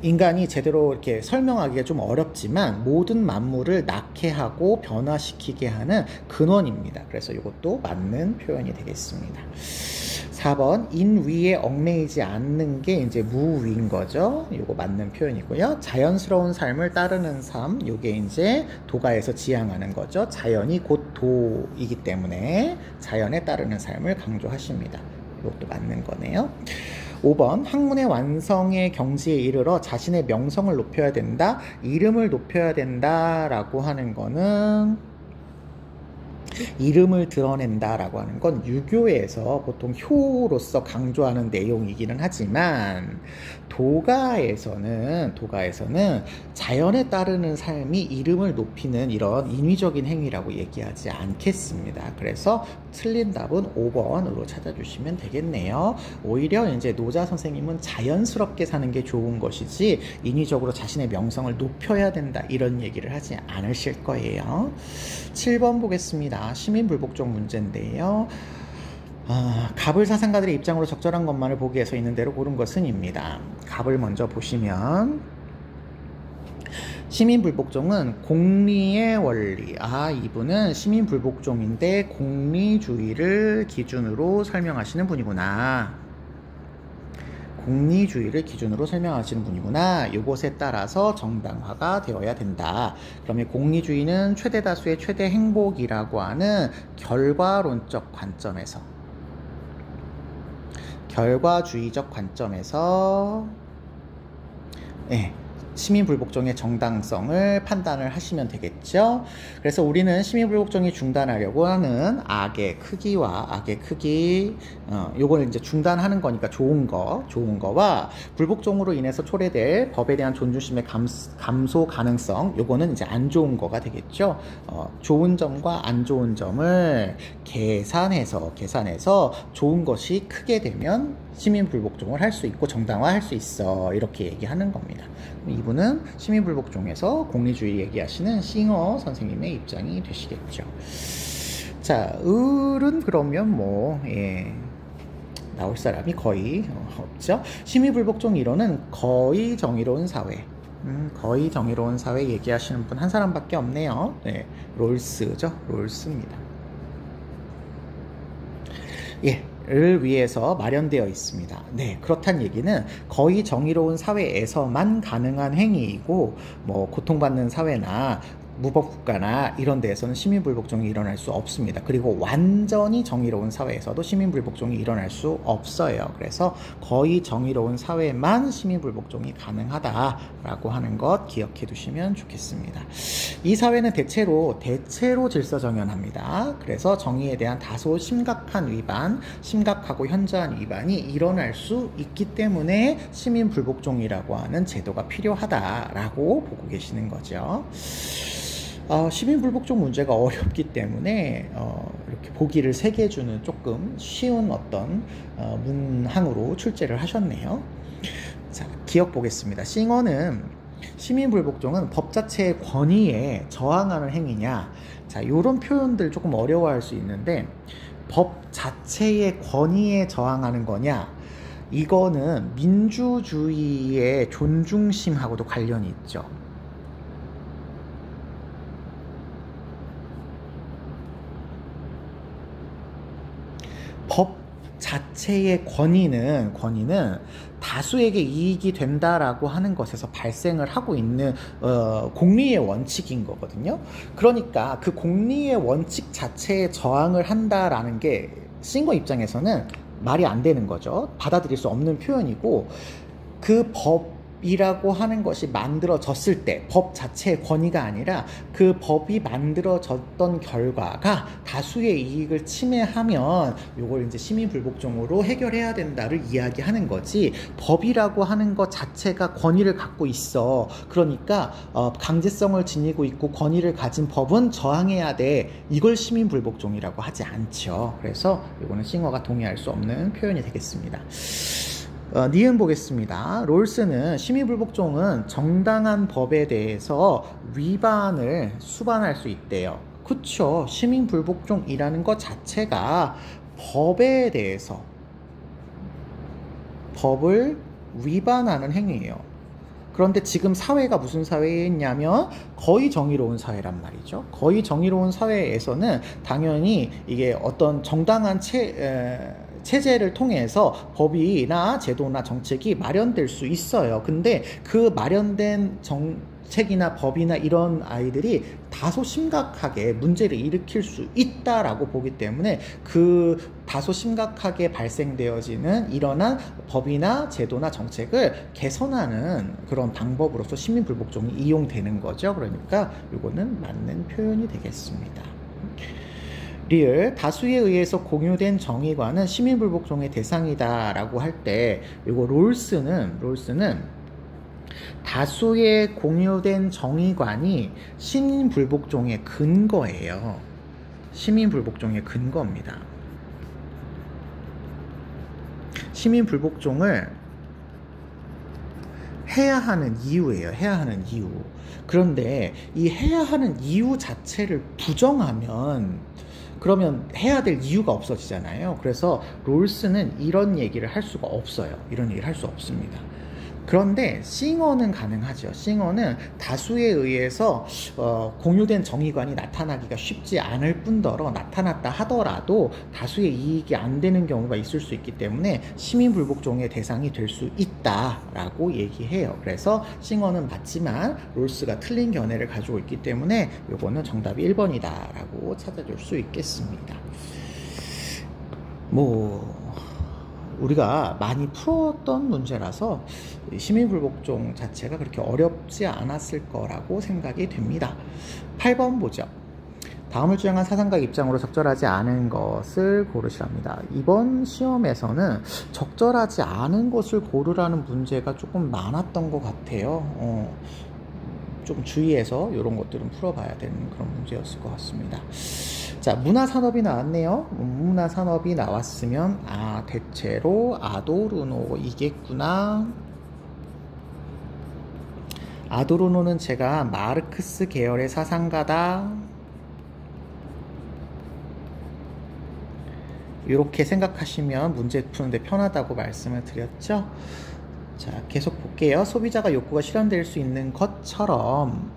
인간이 제대로 이렇게 설명하기가 좀 어렵지만 모든 만물을 낳게 하고 변화시키게 하는 근원입니다. 그래서 이것도 맞는 표현이 되겠습니다. 4번, 인위에 얽매이지 않는 게 이제 무위인 거죠. 이거 맞는 표현이고요. 자연스러운 삶을 따르는 삶, 이게 이제 도가에서 지향하는 거죠. 자연이 곧 도이기 때문에 자연에 따르는 삶을 강조하십니다. 이것도 맞는 거네요. 5번, 학문의 완성의 경지에 이르러 자신의 명성을 높여야 된다, 이름을 높여야 된다 라고 하는 거는 이름을 드러낸다라고 하는 건 유교에서 보통 효로서 강조하는 내용이기는 하지만 도가에서는 자연에 따르는 삶이 이름을 높이는 이런 인위적인 행위라고 얘기하지 않겠습니다. 그래서 틀린 답은 5번으로 찾아주시면 되겠네요. 오히려 이제 노자 선생님은 자연스럽게 사는 게 좋은 것이지 인위적으로 자신의 명성을 높여야 된다 이런 얘기를 하지 않으실 거예요. 7번 보겠습니다. 시민불복종 문제인데요. 갑을 사상가들의 입장으로 적절한 것만을 보기 위해서 있는 대로 고른 것은입니다. 갑을 먼저 보시면 시민불복종은 공리의 원리. 이분은 시민불복종인데 공리주의를 기준으로 설명하시는 분이구나. 공리주의를 기준으로 설명하시는 분이구나. 이것에 따라서 정당화가 되어야 된다. 그러면 공리주의는 최대다수의 최대 행복이라고 하는 결과론적 관점에서, 결과주의적 관점에서 시민불복종의 정당성을 판단을 하시면 되겠죠. 그래서 우리는 시민불복종이 중단하려고 하는 악의 크기, 요걸 이제 중단하는 거니까 좋은 거와 불복종으로 인해서 초래될 법에 대한 존중심의 감소 가능성, 요거는 이제 안 좋은 거가 되겠죠. 좋은 점과 안 좋은 점을 계산해서 좋은 것이 크게 되면 시민불복종을 할 수 있고 정당화할 수 있어, 이렇게 얘기하는 겁니다. 이분은 시민불복종에서 공리주의 얘기하시는 싱어 선생님의 입장이 되시겠죠. 자, 을은 그러면 나올 사람이 거의 없죠. 시민불복종 이론은 거의 정의로운 사회, 거의 정의로운 사회 얘기하시는 분 한 사람밖에 없네요. 롤스죠. 롤스입니다. 를 위해서 마련되어 있습니다. 그렇다는 얘기는 거의 정의로운 사회에서만 가능한 행위이고, 고통받는 사회나 무법국가나 이런 데에서는 시민불복종이 일어날 수 없습니다. 그리고 완전히 정의로운 사회에서도 시민불복종이 일어날 수 없어요. 그래서 거의 정의로운 사회만 시민불복종이 가능하다라고 하는 것 기억해 두시면 좋겠습니다. 이 사회는 대체로 질서정연합니다. 그래서 정의에 대한 다소 심각하고 현저한 위반이 일어날 수 있기 때문에 시민불복종이라고 하는 제도가 필요하다라고 보고 계시는 거죠. 시민불복종 문제가 어렵기 때문에 이렇게 보기를 3개 주는 조금 쉬운 어떤 문항으로 출제를 하셨네요. 자, 기억 보겠습니다. 싱어는 시민불복종은 법 자체의 권위에 저항하는 행위냐, 자, 이런 표현들 조금 어려워할 수 있는데, 법 자체의 권위에 저항하는 거냐, 이거는 민주주의의 존중심하고도 관련이 있죠. 자체의 권위는 다수에게 이익이 된다라고 하는 것에서 발생을 하고 있는 공리의 원칙인 거거든요. 그러니까 그 공리의 원칙 자체에 저항을 한다라는 게 싱거 입장에서는 말이 안 되는 거죠. 받아들일 수 없는 표현이고, 그 법이라고 하는 것이 만들어졌을 때 법 자체의 권위가 아니라 그 법이 만들어졌던 결과가 다수의 이익을 침해하면 요걸 이제 시민불복종으로 해결해야 된다를 이야기하는 거지, 법이라고 하는 것 자체가 권위를 갖고 있어, 그러니까 강제성을 지니고 있고 권위를 가진 법은 저항해야 돼, 이걸 시민불복종이라고 하지 않죠. 그래서 요거는 싱어가 동의할 수 없는 표현이 되겠습니다. 니은 보겠습니다. 롤스는 시민불복종은 정당한 법에 대해서 위반을 수반할 수 있대요. 그쵸. 시민불복종이라는 것 자체가 법에 대해서 법을 위반하는 행위예요. 그런데 지금 사회가 무슨 사회냐면 거의 정의로운 사회란 말이죠. 거의 정의로운 사회에서는 당연히 이게 어떤 정당한 체제를 통해서 법이나 제도나 정책이 마련될 수 있어요. 근데 그 마련된 정책이나 법이나 이런 아이들이 다소 심각하게 문제를 일으킬 수 있다라고 보기 때문에 그 다소 심각하게 발생되어지는 일어난 법이나 제도나 정책을 개선하는 그런 방법으로서 시민불복종이 이용되는 거죠. 그러니까 이거는 맞는 표현이 되겠습니다. 리을, 다수에 의해서 공유된 정의관은 시민불복종의 대상이다 라고 할 때 이거 롤스는 다수의 공유된 정의관이 시민불복종의 근거예요. 시민불복종의 근거입니다. 시민불복종을 해야 하는 이유예요. 해야 하는 이유. 그런데 이 해야 하는 이유 자체를 부정하면 그러면 해야 될 이유가 없어지잖아요. 그래서 롤스는 이런 얘기를 할 수가 없어요. 이런 얘기를 할 수 없습니다. 그런데 싱어는 가능하죠. 싱어는 다수에 의해서 공유된 정의관이 나타나기가 쉽지 않을 뿐더러 나타났다 하더라도 다수의 이익이 안 되는 경우가 있을 수 있기 때문에 시민불복종의 대상이 될 수 있다라고 얘기해요. 그래서 싱어는 맞지만 롤스가 틀린 견해를 가지고 있기 때문에 요거는 정답이 1번이다 라고 찾아줄 수 있겠습니다. 우리가 많이 풀었던 문제라서 시민불복종 자체가 그렇게 어렵지 않았을 거라고 생각이 됩니다. 8번 보죠. 다음을 주장한 사상가의 입장으로 적절하지 않은 것을 고르시랍니다. 이번 시험에서는 적절하지 않은 것을 고르라는 문제가 조금 많았던 것 같아요. 좀 주의해서 이런 것들은 풀어봐야 되는 그런 문제였을 것 같습니다. 자, 문화산업이 나왔네요. 문화산업이 나왔으면 대체로 아도르노이겠구나. 아도르노는 제가 마르크스 계열의 사상가다 이렇게 생각하시면 문제 푸는데 편하다고 말씀을 드렸죠. 자, 계속 볼게요. 소비자가 욕구가 실현될 수 있는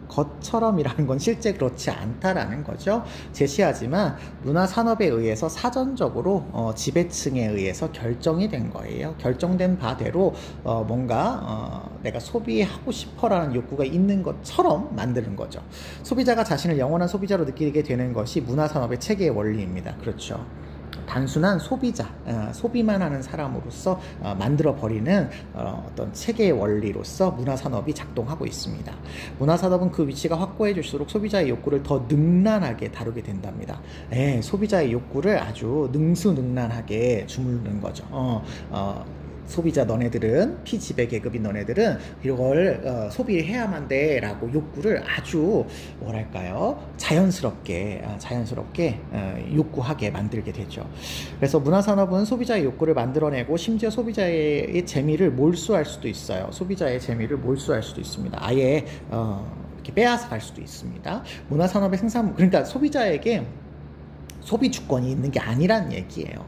것처럼이라는 건 실제 그렇지 않다라는 거죠. 제시하지만 문화산업에 의해서 사전적으로 지배층에 의해서 결정이 된 거예요. 결정된 바대로 뭔가 내가 소비하고 싶어라는 욕구가 있는 것처럼 만드는 거죠. 소비자가 자신을 영원한 소비자로 느끼게 되는 것이 문화산업의 체계의 원리입니다. 그렇죠. 단순한 소비자, 소비만 하는 사람으로서 만들어버리는 어떤 체계의 원리로서 문화산업이 작동하고 있습니다. 문화산업은 그 위치가 확고해질수록 소비자의 욕구를 더 능란하게 다루게 된답니다. 소비자의 욕구를 아주 능수능란하게 주무르는 거죠. 소비자 너네들은 피지배 계급인 너네들은 이걸 소비해야만 돼 라고 욕구를 아주 뭐랄까요 자연스럽게 욕구하게 만들게 되죠. 그래서 문화산업은 소비자의 욕구를 만들어내고 심지어 소비자의 재미를 몰수할 수도 있어요. 소비자의 재미를 몰수할 수도 있습니다. 아예 이렇게 빼앗아 갈 수도 있습니다. 문화산업의 그러니까 소비자에게 소비 주권이 있는 게 아니란 얘기예요.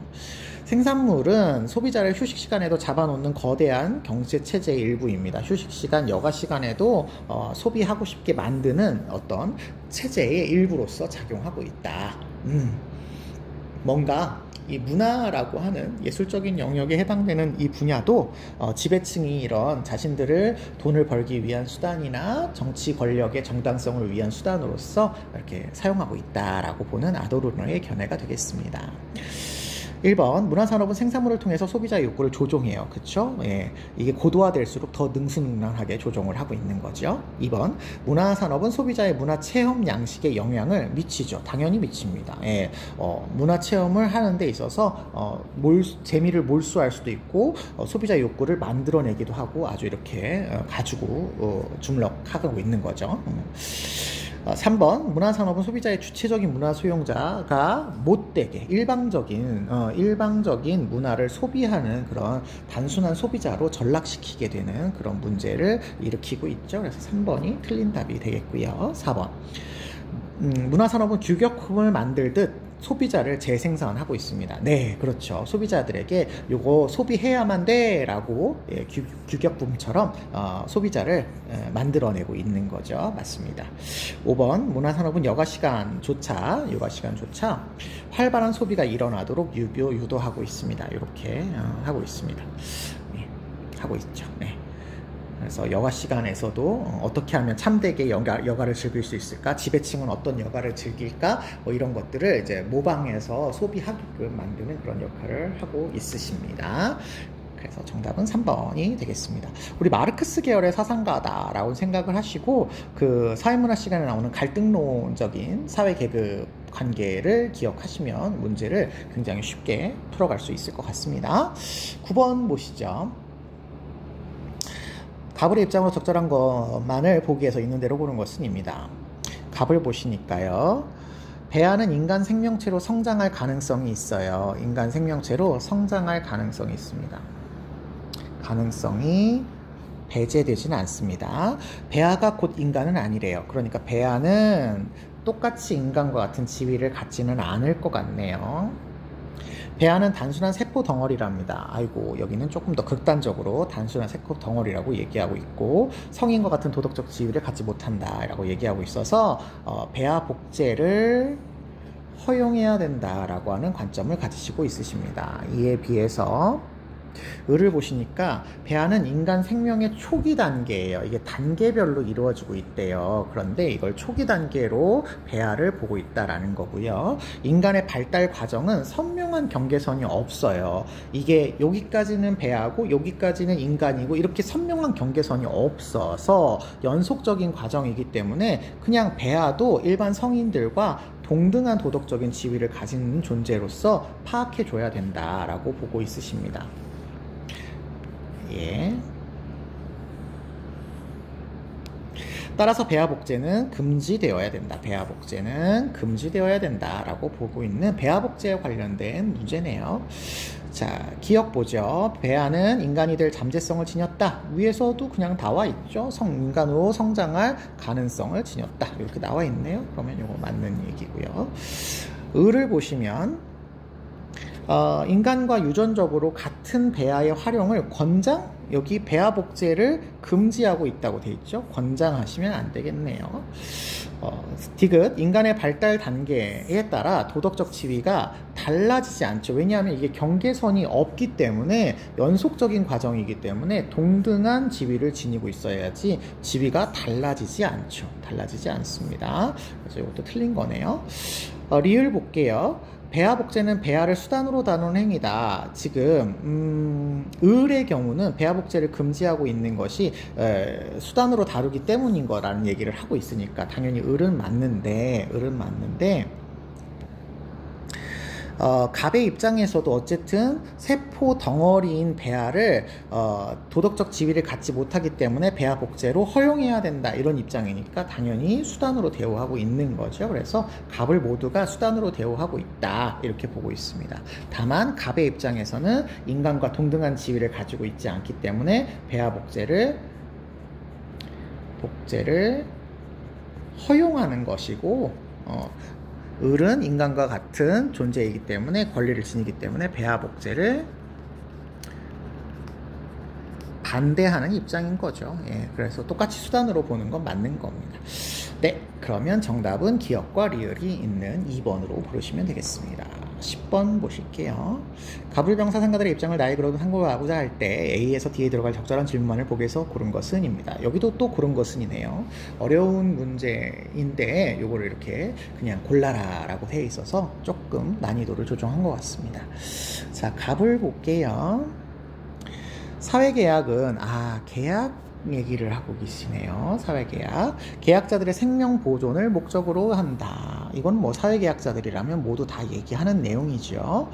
생산물은 소비자를 휴식시간에도 잡아놓는 거대한 경제체제의 일부입니다. 휴식시간, 여가시간에도 소비하고 싶게 만드는 어떤 체제의 일부로서 작용하고 있다. 뭔가 이 문화라고 하는 예술적인 영역에 해당되는 이 분야도 지배층이 이런 자신들을 돈을 벌기 위한 수단이나 정치 권력의 정당성을 위한 수단으로서 이렇게 사용하고 있다라고 보는 아도르노의 견해가 되겠습니다. 1번 문화산업은 생산물을 통해서 소비자의 욕구를 조종해요. 그쵸? 예, 이게 고도화될수록 더 능수능란하게 조종을 하고 있는 거죠. 2번 문화산업은 소비자의 문화체험 양식에 영향을 미치죠. 당연히 미칩니다. 예, 문화체험을 하는 데 있어서 재미를 몰수할 수도 있고 소비자의 욕구를 만들어내기도 하고 아주 이렇게 가지고 주물럭하고 있는 거죠. 3번 문화산업은 소비자의 주체적인 문화 소용자가 못되게 일방적인 문화를 소비하는 그런 단순한 소비자로 전락시키게 되는 그런 문제를 일으키고 있죠. 그래서 3번이 틀린 답이 되겠고요. 4번 문화산업은 규격품을 만들듯 소비자를 재생산하고 있습니다. 네, 그렇죠. 소비자들에게 요거 소비해야만 돼 라고 규격품처럼 소비자를 만들어내고 있는 거죠. 맞습니다. 5번 문화산업은 여가시간조차 활발한 소비가 일어나도록 유도하고 있습니다. 이렇게 하고 있습니다. 네, 하고 있죠. 네. 그래서 여가 시간에서도 어떻게 하면 참되게 여가를 즐길 수 있을까? 지배층은 어떤 여가를 즐길까? 뭐 이런 것들을 이제 모방해서 소비하게끔 만드는 그런 역할을 하고 있으십니다. 그래서 정답은 3번이 되겠습니다. 우리 마르크스 계열의 사상가다라고 생각을 하시고 그 사회문화 시간에 나오는 갈등론적인 사회계급 관계를 기억하시면 문제를 굉장히 쉽게 풀어갈 수 있을 것 같습니다. 9번 보시죠. 갑을의 입장으로 적절한 것만을 보기 위해서 있는 대로 보는 것은 입니다. 갑을 보시니까요. 배아는 인간 생명체로 성장할 가능성이 있어요. 인간 생명체로 성장할 가능성이 있습니다. 가능성이 배제되지는 않습니다. 배아가 곧 인간은 아니래요. 그러니까 배아는 똑같이 인간과 같은 지위를 갖지는 않을 것 같네요. 배아는 단순한 세포 덩어리랍니다. 아이고, 여기는 조금 더 극단적으로 단순한 세포 덩어리라고 얘기하고 있고 성인과 같은 도덕적 지위를 갖지 못한다라고 얘기하고 있어서 배아 복제를 허용해야 된다라고 하는 관점을 가지시고 있으십니다. 이에 비해서 을을 보시니까 배아는 인간 생명의 초기 단계예요. 이게 단계별로 이루어지고 있대요. 그런데 이걸 초기 단계로 배아를 보고 있다라는 거고요. 인간의 발달 과정은 선명한 경계선이 없어요. 이게 여기까지는 배아고 여기까지는 인간이고 이렇게 선명한 경계선이 없어서 연속적인 과정이기 때문에 그냥 배아도 일반 성인들과 동등한 도덕적인 지위를 가진 존재로서 파악해줘야 된다라고 보고 있으십니다. 예. 따라서 배아 복제는 금지되어야 된다. 배아 복제는 금지되어야 된다라고 보고 있는 배아 복제에 관련된 문제네요. 자, 기억 보죠. 배아는 인간이 될 잠재성을 지녔다. 위에서도 그냥 나와 있죠. 인간으로 성장할 가능성을 지녔다. 이렇게 나와 있네요. 그러면 이거 맞는 얘기고요. 을을 보시면 인간과 유전적으로 같은 배아의 활용을 여기 배아 복제를 금지하고 있다고 돼 있죠. 권장하시면 안 되겠네요. 디귿, 인간의 발달 단계에 따라 도덕적 지위가 달라지지 않죠. 왜냐하면 이게 경계선이 없기 때문에 연속적인 과정이기 때문에 동등한 지위를 지니고 있어야지 지위가 달라지지 않죠. 달라지지 않습니다. 그래서 이것도 틀린 거네요. 리을 볼게요. 배아 복제는 배아를 수단으로 다루는 행위다. 지금 을의 경우는 배아 복제를 금지하고 있는 것이 수단으로 다루기 때문인 거라는 얘기를 하고 있으니까 당연히 을은 맞는데 갑의 입장에서도 어쨌든 세포 덩어리인 배아를 도덕적 지위를 갖지 못하기 때문에 배아 복제로 허용해야 된다 이런 입장이니까 당연히 수단으로 대우하고 있는 거죠. 그래서 갑을 모두가 수단으로 대우하고 있다 이렇게 보고 있습니다. 다만 갑의 입장에서는 인간과 동등한 지위를 가지고 있지 않기 때문에 배아 복제를 허용하는 것이고 을은 인간과 같은 존재이기 때문에 권리를 지니기 때문에 배아 복제를 반대하는 입장인 거죠. 예, 그래서 똑같이 수단으로 보는 건 맞는 겁니다. 네, 그러면 정답은 기억과 리을이 있는 2번으로 부르시면 되겠습니다. 10번 보실게요. 가불병사 상가들의 입장을 나의 그룹은 상고하고자 할 때 A에서 D에 들어갈 적절한 질문만을 보기에서 고른 것은 입니다. 여기도 또 고른 것은이네요. 어려운 문제인데 요거를 이렇게 그냥 골라라 라고 되어 있어서 조금 난이도를 조정한 것 같습니다. 자, 갑을 볼게요. 사회계약은 계약 얘기를 하고 계시네요. 사회계약. 계약자들의 생명 보존을 목적으로 한다. 이건 뭐 사회계약자들이라면 모두 다 얘기하는 내용이죠.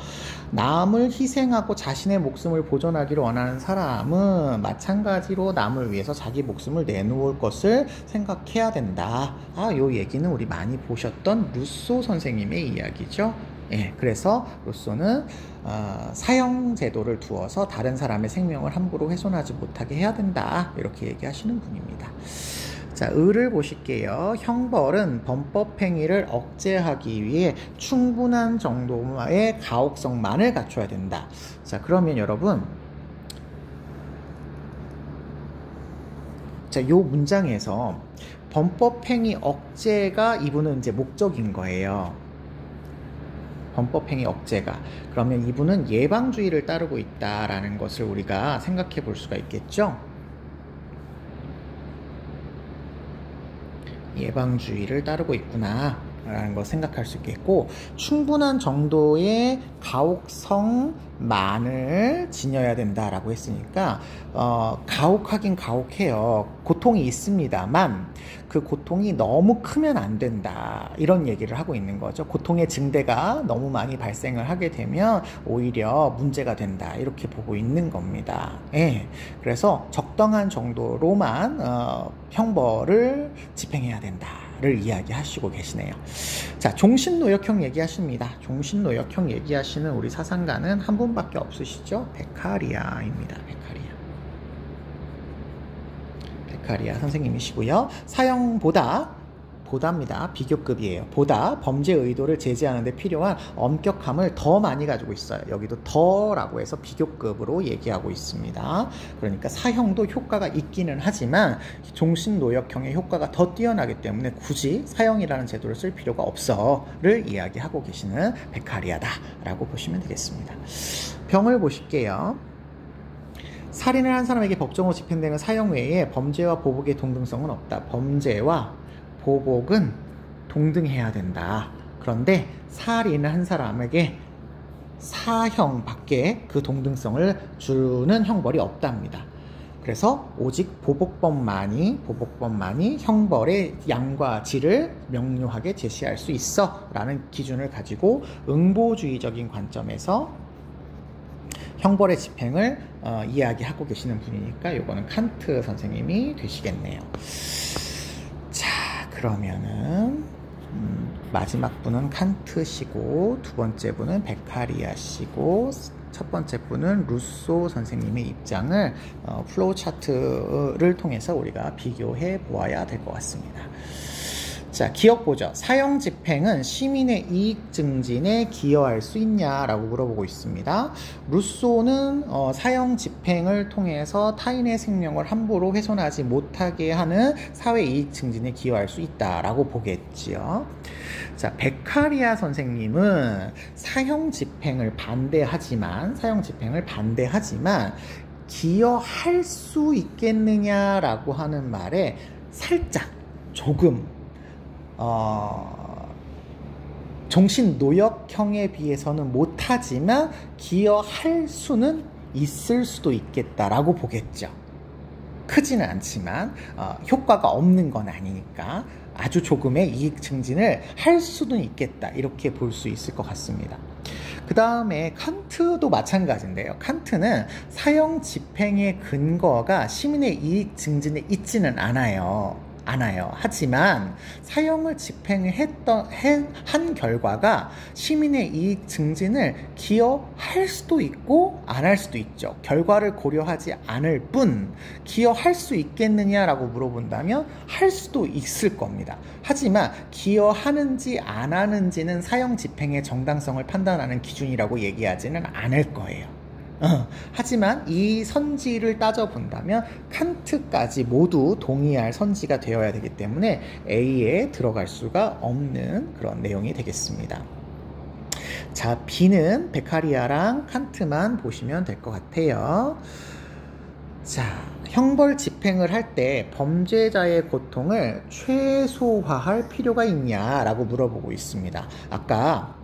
남을 희생하고 자신의 목숨을 보존하기를 원하는 사람은 마찬가지로 남을 위해서 자기 목숨을 내놓을 것을 생각해야 된다. 요 얘기는 우리 많이 보셨던 루소 선생님의 이야기죠. 예, 그래서 루소는 사형 제도를 두어서 다른 사람의 생명을 함부로 훼손하지 못하게 해야 된다. 이렇게 얘기하시는 분입니다. 자, 을을 보실게요. 형벌은 범법 행위를 억제하기 위해 충분한 정도의 가혹성만을 갖춰야 된다. 자, 그러면 여러분, 자, 요 문장에서 범법 행위 억제가 이분은 이제 목적인 거예요. 범법행위 억제가. 그러면 이분은 예방주의를 따르고 있다라는 것을 우리가 생각해 볼 수가 있겠죠. 예방주의를 따르고 있구나 라는 거 생각할 수 있겠고, 충분한 정도의 가혹성만을 지녀야 된다라고 했으니까 가혹하긴 가혹해요. 고통이 있습니다만 그 고통이 너무 크면 안 된다, 이런 얘기를 하고 있는 거죠. 고통의 증대가 너무 많이 발생을 하게 되면 오히려 문제가 된다, 이렇게 보고 있는 겁니다. 예, 그래서 적당한 정도로만 형벌을 집행해야 된다를 이야기하시고 계시네요. 자, 종신노역형 얘기하십니다. 종신노역형 얘기하시는 우리 사상가는 한 분밖에 없으시죠. 베카리아입니다. 베카리아 선생님이시고요. 보다입니다. 비교급이에요. 보다 범죄 의도를 제지하는 데 필요한 엄격함을 더 많이 가지고 있어요. 여기도 더라고 해서 비교급으로 얘기하고 있습니다. 그러니까 사형도 효과가 있기는 하지만 종신노역형의 효과가 더 뛰어나기 때문에 굳이 사형이라는 제도를 쓸 필요가 없어를 이야기하고 계시는 베카리아다 라고 보시면 되겠습니다. 병을 보실게요. 살인을 한 사람에게 법정으로 집행되는 사형 외에 범죄와 보복의 동등성은 없다. 범죄와 보복은 동등해야 된다. 그런데 살인을 한 사람에게 사형밖에 그 동등성을 주는 형벌이 없답니다. 그래서 오직 보복법만이 형벌의 양과 질을 명료하게 제시할 수 있어 라는 기준을 가지고 응보주의적인 관점에서 형벌의 집행을 이야기하고 계시는 분이니까 요거는 칸트 선생님이 되시겠네요. 자, 그러면은 마지막 분은 칸트시고 두 번째 분은 베카리아시고 첫 번째 분은 루소 선생님의 입장을 플로우 차트를 통해서 우리가 비교해 보아야 될 것 같습니다. 자, 기억 보죠. 사형 집행은 시민의 이익 증진에 기여할 수 있냐라고 물어보고 있습니다. 루소는 사형 집행을 통해서 타인의 생명을 함부로 훼손하지 못하게 하는 사회 이익 증진에 기여할 수 있다라고 보겠지요. 자, 베카리아 선생님은 사형 집행을 반대하지만 기여할 수 있겠느냐라고 하는 말에 살짝 조금 종신노역형에 비해서는 못하지만 기여할 수는 있을 수도 있겠다라고 보겠죠. 크지는 않지만 효과가 없는 건 아니니까 아주 조금의 이익 증진을 할 수는 있겠다, 이렇게 볼 수 있을 것 같습니다. 그 다음에 칸트도 마찬가지인데요. 칸트는 사형 집행의 근거가 시민의 이익 증진에 있지는 않아요. 하지만 사형을 집행한 결과가 시민의 이익 증진을 기여할 수도 있고 안 할 수도 있죠. 결과를 고려하지 않을 뿐 기여할 수 있겠느냐라고 물어본다면 할 수도 있을 겁니다. 하지만 기여하는지 안 하는지는 사형 집행의 정당성을 판단하는 기준이라고 얘기하지는 않을 거예요. 하지만 이 선지를 따져본다면 칸트까지 모두 동의할 선지가 되어야 되기 때문에 A에 들어갈 수가 없는 그런 내용이 되겠습니다. 자, B는 베카리아랑 칸트만 보시면 될 것 같아요. 자, 형벌 집행을 할 때 범죄자의 고통을 최소화할 필요가 있냐라고 물어보고 있습니다. 아까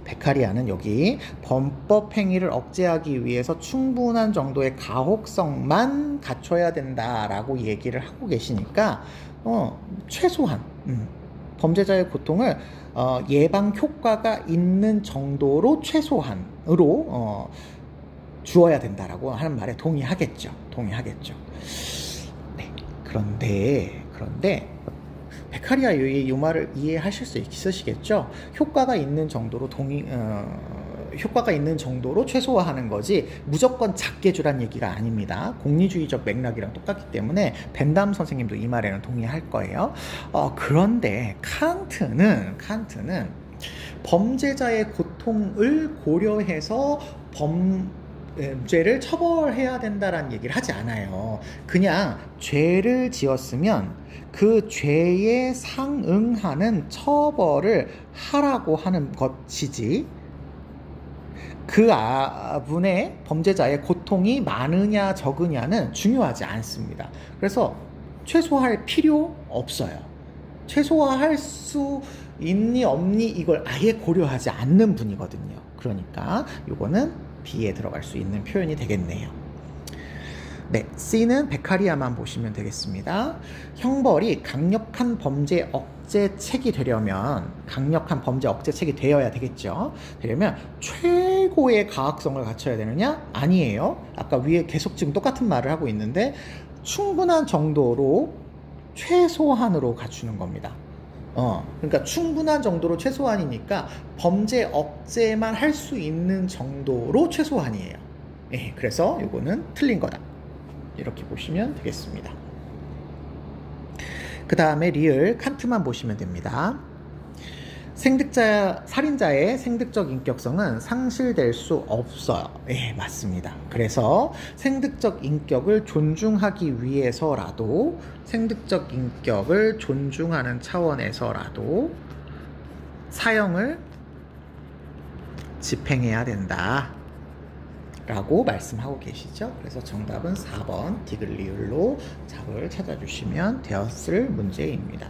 베카리아는 여기 범법 행위를 억제하기 위해서 충분한 정도의 가혹성만 갖춰야 된다라고 얘기를 하고 계시니까 최소한 범죄자의 고통을 예방 효과가 있는 정도로 최소한으로 주어야 된다라고 하는 말에 동의하겠죠. 네. 그런데 베카리아의 이 말을 이해하실 수 있으시겠죠? 효과가 있는 정도로 효과가 있는 정도로 최소화하는 거지 무조건 작게 주란 얘기가 아닙니다. 공리주의적 맥락이랑 똑같기 때문에 벤담 선생님도 이 말에는 동의할 거예요. 그런데 칸트는 범죄자의 고통을 고려해서 죄를 처벌해야 된다라는 얘기를 하지 않아요. 그냥 죄를 지었으면 그 죄에 상응하는 처벌을 하라고 하는 것이지 그 분의 범죄자의 고통이 많으냐 적으냐는 중요하지 않습니다. 그래서 최소화할 필요 없어요. 최소화할 수 있니 없니 이걸 아예 고려하지 않는 분이거든요. 그러니까 이거는 B에 들어갈 수 있는 표현이 되겠네요. 네, C는 베카리아만 보시면 되겠습니다. 형벌이 강력한 범죄 억제책이 되려면 되어야 되겠죠. 되려면 최고의 가학성을 갖춰야 되느냐? 아니에요. 아까 위에 계속 지금 똑같은 말을 하고 있는데 충분한 정도로 최소한으로 갖추는 겁니다. 그러니까 충분한 정도로 최소한이니까 범죄 억제만 할 수 있는 정도로 최소한이에요. 예, 그래서 이거는 틀린 거다. 이렇게 보시면 되겠습니다. 그 다음에 리을 칸트만 보시면 됩니다. 살인자의 생득적 인격성은 상실될 수 없어요. 예, 맞습니다. 그래서 생득적 인격을 존중하는 차원에서라도 사형을 집행해야 된다 라고 말씀하고 계시죠. 그래서 정답은 4번 디귿리을로 답을 찾아주시면 되었을 문제입니다.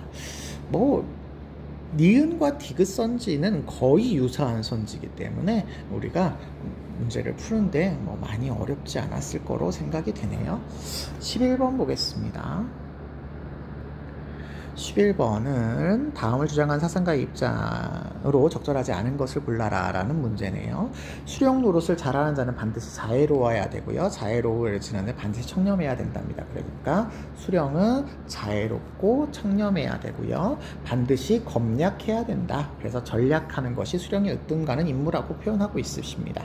니은과 디귿 선지는 거의 유사한 선지이기 때문에 우리가 문제를 푸는데 많이 어렵지 않았을 거로 생각이 되네요. 11번 보겠습니다. 11번은 다음을 주장한 사상가의 입장으로 적절하지 않은 것을 골라라 라는 문제네요. 수령 노릇을 잘하는 자는 반드시 자애로워야 되고요. 자애로워지는데 반드시 청렴해야 된답니다. 그러니까 수령은 자애롭고 청렴해야 되고요. 반드시 검략해야 된다. 그래서 전략하는 것이 수령이 으뜸가는 임무라고 표현하고 있으십니다.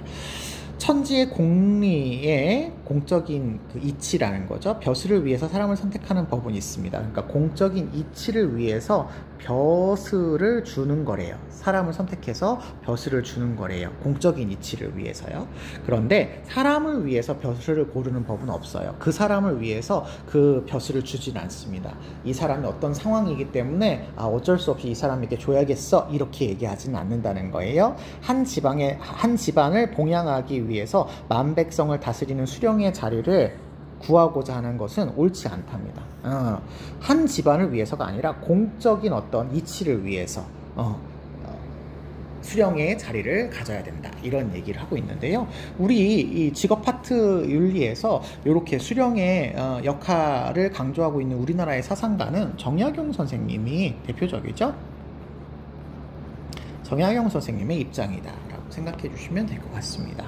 천지의 공리의 공적인 그 이치라는 거죠. 벼슬을 위해서 사람을 선택하는 법은 있습니다. 그러니까 공적인 이치를 위해서 벼슬을 주는 거래요. 사람을 선택해서 벼슬을 주는 거래요. 공적인 이치를 위해서요. 그런데 사람을 위해서 벼슬을 고르는 법은 없어요. 그 사람을 위해서 그 벼슬을 주진 않습니다. 이 사람이 어떤 상황이기 때문에 어쩔 수 없이 이 사람에게 줘야겠어 이렇게 얘기하지는 않는다는 거예요. 한 집안을 봉양하기 위해서 만백성을 다스리는 수령의 자리를 구하고자 하는 것은 옳지 않답니다. 한 집안을 위해서가 아니라 공적인 어떤 이치를 위해서 수령의 자리를 가져야 된다 이런 얘기를 하고 있는데요. 우리 이 직업 파트 윤리에서 이렇게 수령의 역할을 강조하고 있는 우리나라의 사상가는 정약용 선생님이 대표적이죠. 정약용 선생님의 입장이다 라고 생각해 주시면 될 것 같습니다.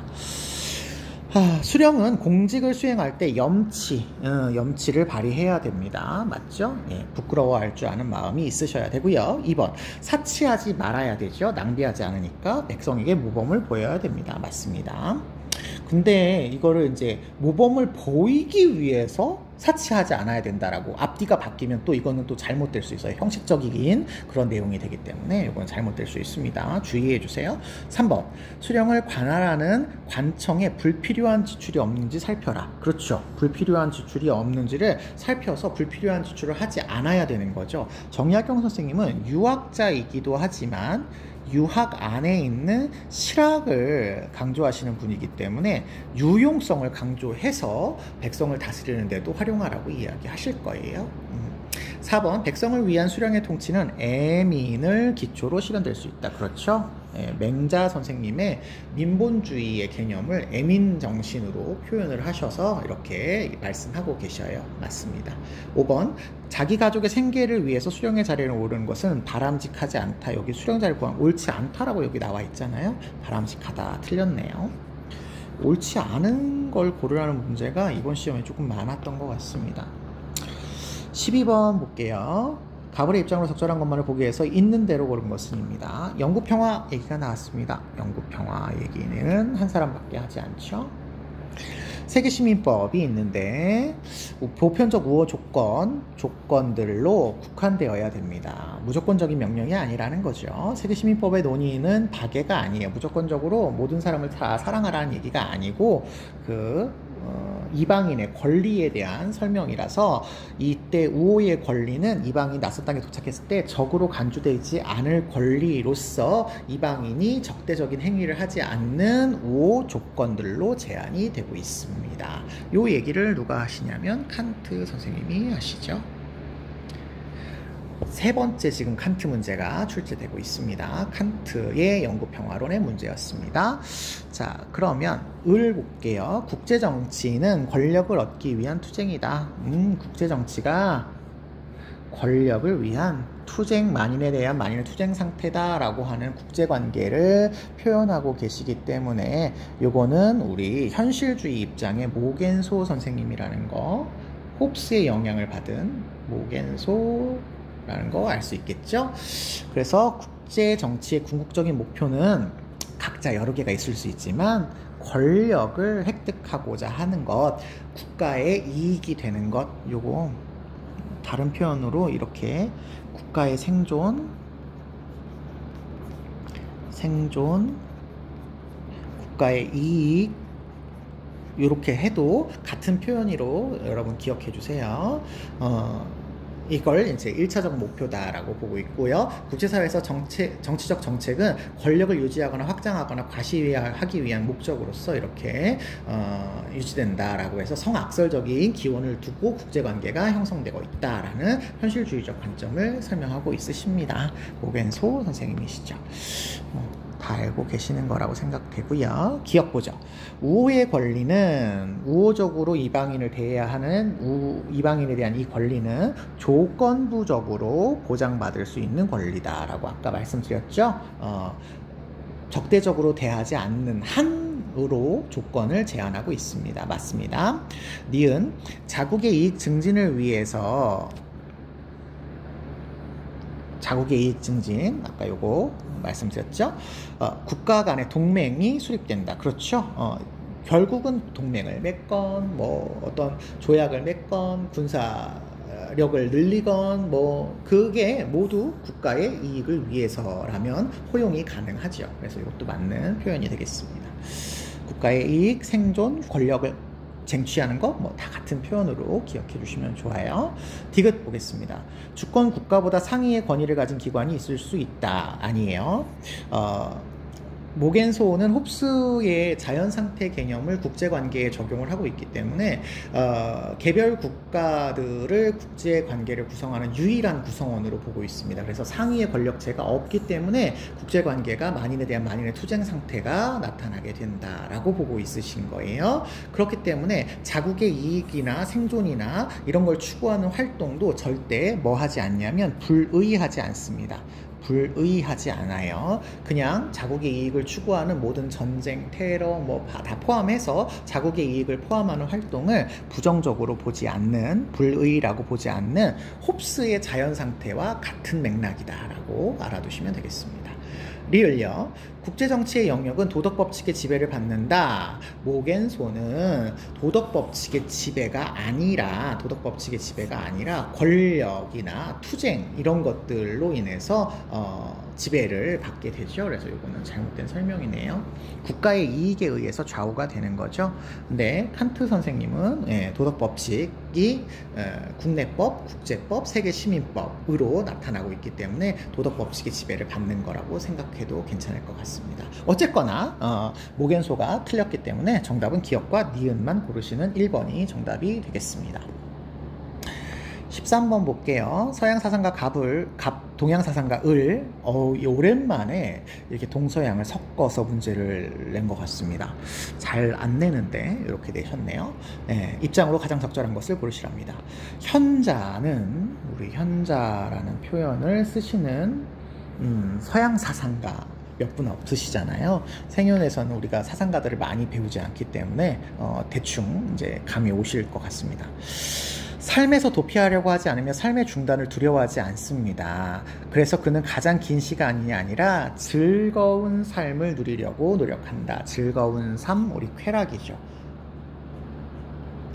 수령은 공직을 수행할 때 염치를 발휘해야 됩니다. 맞죠? 예, 부끄러워할 줄 아는 마음이 있으셔야 되고요. 2번, 사치하지 말아야 되죠. 낭비하지 않으니까 백성에게 모범을 보여야 됩니다. 맞습니다. 근데 이거를 이제 모범을 보이기 위해서 사치하지 않아야 된다라고 앞뒤가 바뀌면 또 이거는 또 잘못될 수 있어요. 형식적인 그런 내용이 되기 때문에 이건 잘못될 수 있습니다. 주의해 주세요. 3번, 수령을 관할하는 관청에 불필요한 지출이 없는지 살펴라. 그렇죠. 불필요한 지출이 없는지를 살펴서 불필요한 지출을 하지 않아야 되는 거죠. 정약용 선생님은 유학자이기도 하지만 유학 안에 있는 실학을 강조하시는 분이기 때문에 유용성을 강조해서 백성을 다스리는 데도 활용하라고 이야기하실 거예요. 4번 백성을 위한 수령의 통치는 애민을 기초로 실현될 수 있다. 그렇죠? 맹자 선생님의 민본주의의 개념을 애민 정신으로 표현을 하셔서 이렇게 말씀하고 계셔요. 맞습니다. 5번 자기 가족의 생계를 위해서 수령의 자리를 오르는 것은 바람직하지 않다. 여기 수령 자리를 구하면 옳지 않다라고 여기 나와 있잖아요. 바람직하다. 틀렸네요. 옳지 않은 걸 고르라는 문제가 이번 시험에 조금 많았던 것 같습니다. 12번 볼게요. 가불의 입장으로 적절한 것만을 보기 위해서 있는 대로 고른 것은입니다. 영구평화 얘기가 나왔습니다. 영구평화 얘기는 한 사람밖에 하지 않죠. 세계시민법이 있는데 보편적 우호 조건들로 국한되어야 됩니다. 무조건적인 명령이 아니라는 거죠. 세계시민법의 논의는 박애가 아니에요. 무조건적으로 모든 사람을 다 사랑하라는 얘기가 아니고 이방인의 권리에 대한 설명이라서 이때 우호의 권리는 이방인이 낯선 땅에 도착했을 때 적으로 간주되지 않을 권리로서 이방인이 적대적인 행위를 하지 않는 우호 조건들로 제한이 되고 있습니다. 이 얘기를 누가 하시냐면 칸트 선생님이 하시죠. 세 번째 지금 칸트 문제가 출제되고 있습니다. 칸트의 영구평화론의 문제였습니다. 자, 그러면 을 볼게요. 국제정치는 권력을 얻기 위한 투쟁이다. 국제정치가 권력을 위한 투쟁, 만인에 대한 만인의 투쟁 상태다라고 하는 국제관계를 표현하고 계시기 때문에 요거는 우리 현실주의 입장의 모겐소 선생님이라는 거, 홉스의 영향을 받은 모겐소 라는 거 알 수 있겠죠? 그래서 국제 정치의 궁극적인 목표는 각자 여러 개가 있을 수 있지만 권력을 획득하고자 하는 것, 국가의 이익이 되는 것, 요거 다른 표현으로 이렇게 국가의 생존, 국가의 이익 이렇게 해도 같은 표현으로 여러분 기억해 주세요. 이걸 이제 1차적 목표다라고 보고 있고요. 국제사회에서 정치적 정책은 권력을 유지하거나 확장하거나 과시하기 위한 목적으로서 이렇게 유지된다라고 해서 성악설적인 기원을 두고 국제관계가 형성되고 있다라는 현실주의적 관점을 설명하고 있으십니다. 모겐소 선생님이시죠. 다 알고 계시는 거라고 생각되고요. 기억 보죠. 우호의 권리는 우호적으로 이방인을 대해야 하는 이방인에 대한 이 권리는 조건부적으로 보장받을 수 있는 권리다라고 아까 말씀드렸죠. 적대적으로 대하지 않는 한으로 조건을 제한하고 있습니다. 맞습니다. 니은 자국의 이익 증진을 위해서 자국의 이익 증진 아까 요거 말씀드렸죠. 국가 간의 동맹이 수립된다. 그렇죠. 결국은 동맹을 맺건 뭐 어떤 조약을 맺건 군사력을 늘리건 뭐 그게 모두 국가의 이익을 위해서라면 허용이 가능하죠. 그래서 이것도 맞는 표현이 되겠습니다. 국가의 이익, 생존, 권력을 쟁취하는 것 뭐 다 같은 표현으로 기억해 주시면 좋아요. 디귿 보겠습니다. 주권 국가보다 상위의 권위를 가진 기관이 있을 수 있다. 아니에요. 모겐소는 홉스의 자연상태 개념을 국제관계에 적용을 하고 있기 때문에 개별 국가들을 국제관계를 구성하는 유일한 구성원으로 보고 있습니다. 그래서 상위의 권력체가 없기 때문에 국제관계가 만인에 대한 만인의 투쟁 상태가 나타나게 된다라고 보고 있으신 거예요. 그렇기 때문에 자국의 이익이나 생존이나 이런 걸 추구하는 활동도 절대 뭐 하지 않냐면 불의하지 않습니다. 불의하지 않아요. 그냥 자국의 이익을 추구하는 모든 전쟁, 테러 뭐 다 포함해서 자국의 이익을 포함하는 활동을 부정적으로 보지 않는, 불의라고 보지 않는 홉스의 자연 상태와 같은 맥락이다라고 알아두시면 되겠습니다. 리을요. 국제정치의 영역은 도덕법칙의 지배를 받는다. 모겐소는 도덕법칙의 지배가 아니라 권력이나 투쟁 이런 것들로 인해서 지배를 받게 되죠. 그래서 이거는 잘못된 설명이네요. 국가의 이익에 의해서 좌우가 되는 거죠. 근데 칸트 선생님은 도덕법칙이 국내법, 국제법, 세계시민법으로 나타나고 있기 때문에 도덕법칙의 지배를 받는 거라고 생각해도 괜찮을 것 같습니다. 어쨌거나 모겐소가 틀렸기 때문에 정답은 기역과 니은만 고르시는 1번이 정답이 되겠습니다. 13번 볼게요. 서양 사상가 동양 사상가 을, 오랜만에 이렇게 동서양을 섞어서 문제를 낸 것 같습니다. 잘 안 내는데 이렇게 내셨네요. 네, 입장으로 가장 적절한 것을 고르시랍니다. 현자는, 우리 현자라는 표현을 쓰시는 서양 사상가 몇 분 없으시잖아요. 생연에서는 우리가 사상가들을 많이 배우지 않기 때문에 대충 이제 감이 오실 것 같습니다. 삶에서 도피하려고 하지 않으며 삶의 중단을 두려워하지 않습니다. 그래서 그는 가장 긴 시간이 아니라 즐거운 삶을 누리려고 노력한다. 즐거운 삶, 우리 쾌락이죠.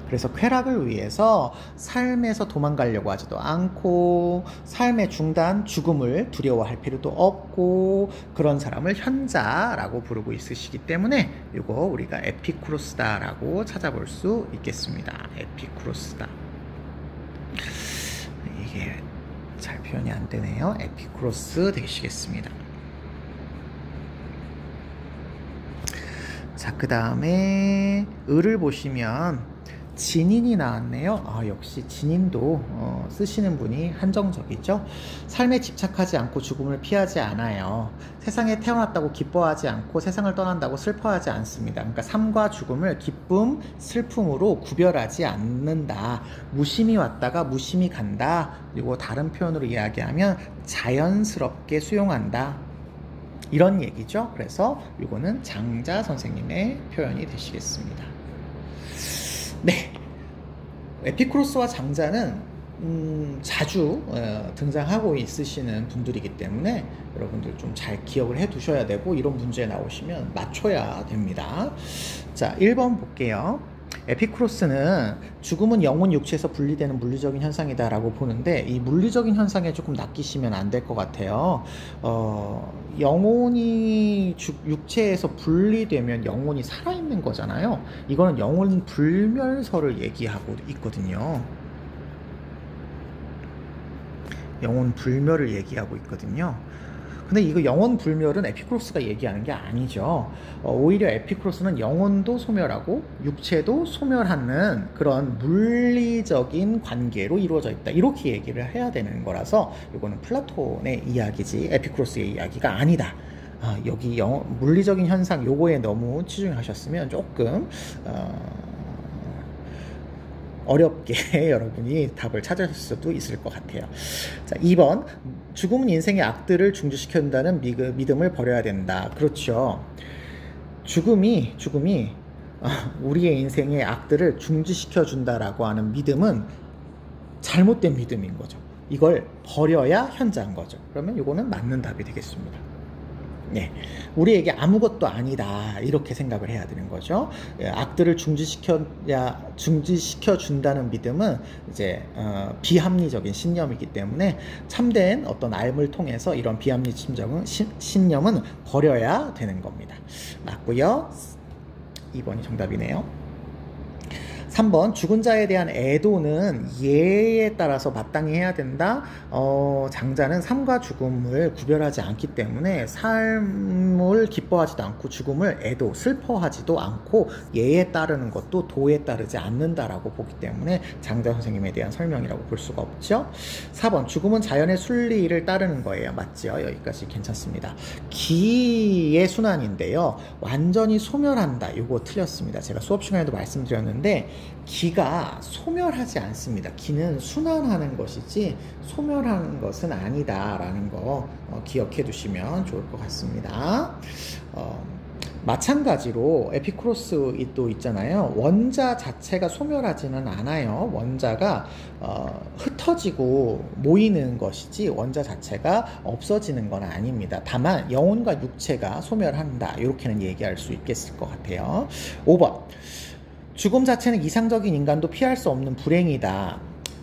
그래서 쾌락을 위해서 삶에서 도망가려고 하지도 않고 삶의 중단, 죽음을 두려워할 필요도 없고 그런 사람을 현자라고 부르고 있으시기 때문에 이거 우리가 에피쿠로스다라고 찾아볼 수 있겠습니다. 에피쿠로스다. 이게 잘 표현이 안 되네요. 에피쿠로스 되시겠습니다. 자, 그 다음에 을을 보시면 진인이 나왔네요. 역시 진인도 쓰시는 분이 한정적이죠. 삶에 집착하지 않고 죽음을 피하지 않아요. 세상에 태어났다고 기뻐하지 않고 세상을 떠난다고 슬퍼하지 않습니다. 그러니까 삶과 죽음을 기쁨, 슬픔으로 구별하지 않는다. 무심히 왔다가 무심히 간다. 그리고 다른 표현으로 이야기하면 자연스럽게 수용한다. 이런 얘기죠. 그래서 이거는 장자 선생님의 표현이 되시겠습니다. 네, 에피쿠로스와 장자는 자주 등장하고 있으시는 분들이기 때문에 여러분들 좀 잘 기억을 해 두셔야 되고 이런 문제 나오시면 맞춰야 됩니다. 자, 1번 볼게요. 에피쿠로스는 죽음은 영혼 육체에서 분리되는 물리적인 현상이다 라고 보는데 이 물리적인 현상에 조금 낚이시면 안 될 것 같아요. 영혼이 육체에서 분리되면 영혼이 살아있는 거잖아요. 이거는 영혼 불멸설을 얘기하고 있거든요. 영혼 불멸을 얘기하고 있거든요. 근데 이거 영혼 불멸은 에피쿠로스가 얘기하는 게 아니죠. 오히려 에피쿠로스는 영혼도 소멸하고 육체도 소멸하는 그런 물리적인 관계로 이루어져 있다. 이렇게 얘기를 해야 되는 거라서 이거는 플라톤의 이야기지 에피쿠로스의 이야기가 아니다. 여기 물리적인 현상 요거에 너무 치중하셨으면 조금 어렵게 여러분이 답을 찾으실 수도 있을 것 같아요. 자, 2번. 죽음은 인생의 악들을 중지시켜준다는 믿음을 버려야 된다. 그렇죠. 죽음이 우리의 인생의 악들을 중지시켜준다라고 하는 믿음은 잘못된 믿음인 거죠. 이걸 버려야 현자인 거죠. 그러면 이거는 맞는 답이 되겠습니다. 네, 우리에게 아무것도 아니다 이렇게 생각을 해야 되는 거죠. 악들을 중지시켜 준다는 믿음은 이제 비합리적인 신념이기 때문에 참된 어떤 알을 통해서 이런 비합리 신념은 버려야 되는 겁니다. 맞고요. 2번이 정답이네요. 3번. 죽은 자에 대한 애도는 예에 따라서 마땅히 해야 된다. 장자는 삶과 죽음을 구별하지 않기 때문에 삶을 기뻐하지도 않고 죽음을 애도, 슬퍼하지도 않고 예에 따르는 것도 도에 따르지 않는다라고 보기 때문에 장자 선생님에 대한 설명이라고 볼 수가 없죠. 4번. 죽음은 자연의 순리를 따르는 거예요. 맞죠? 여기까지 괜찮습니다. 기의 순환인데요. 완전히 소멸한다. 이거 틀렸습니다. 제가 수업 시간에도 말씀드렸는데 기가 소멸하지 않습니다. 기는 순환하는 것이지 소멸하는 것은 아니다라는 거 기억해 두시면 좋을 것 같습니다. 마찬가지로 에피쿠로스도 있잖아요. 원자 자체가 소멸하지는 않아요. 원자가 흩어지고 모이는 것이지 원자 자체가 없어지는 건 아닙니다. 다만 영혼과 육체가 소멸한다. 이렇게는 얘기할 수 있겠을 것 같아요. 5번. 죽음 자체는 이상적인 인간도 피할 수 없는 불행이다.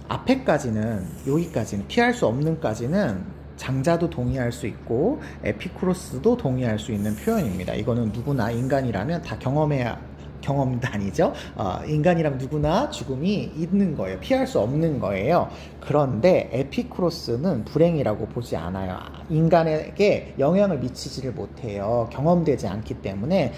앞에까지는, 여기까지는, 피할 수 없는까지는 장자도 동의할 수 있고 에피쿠로스도 동의할 수 있는 표현입니다. 이거는 누구나 인간이라면 다 경험단이죠. 인간이라면 누구나 죽음이 있는 거예요. 피할 수 없는 거예요. 그런데 에피쿠로스는 불행이라고 보지 않아요. 인간에게 영향을 미치지를 못해요. 경험되지 않기 때문에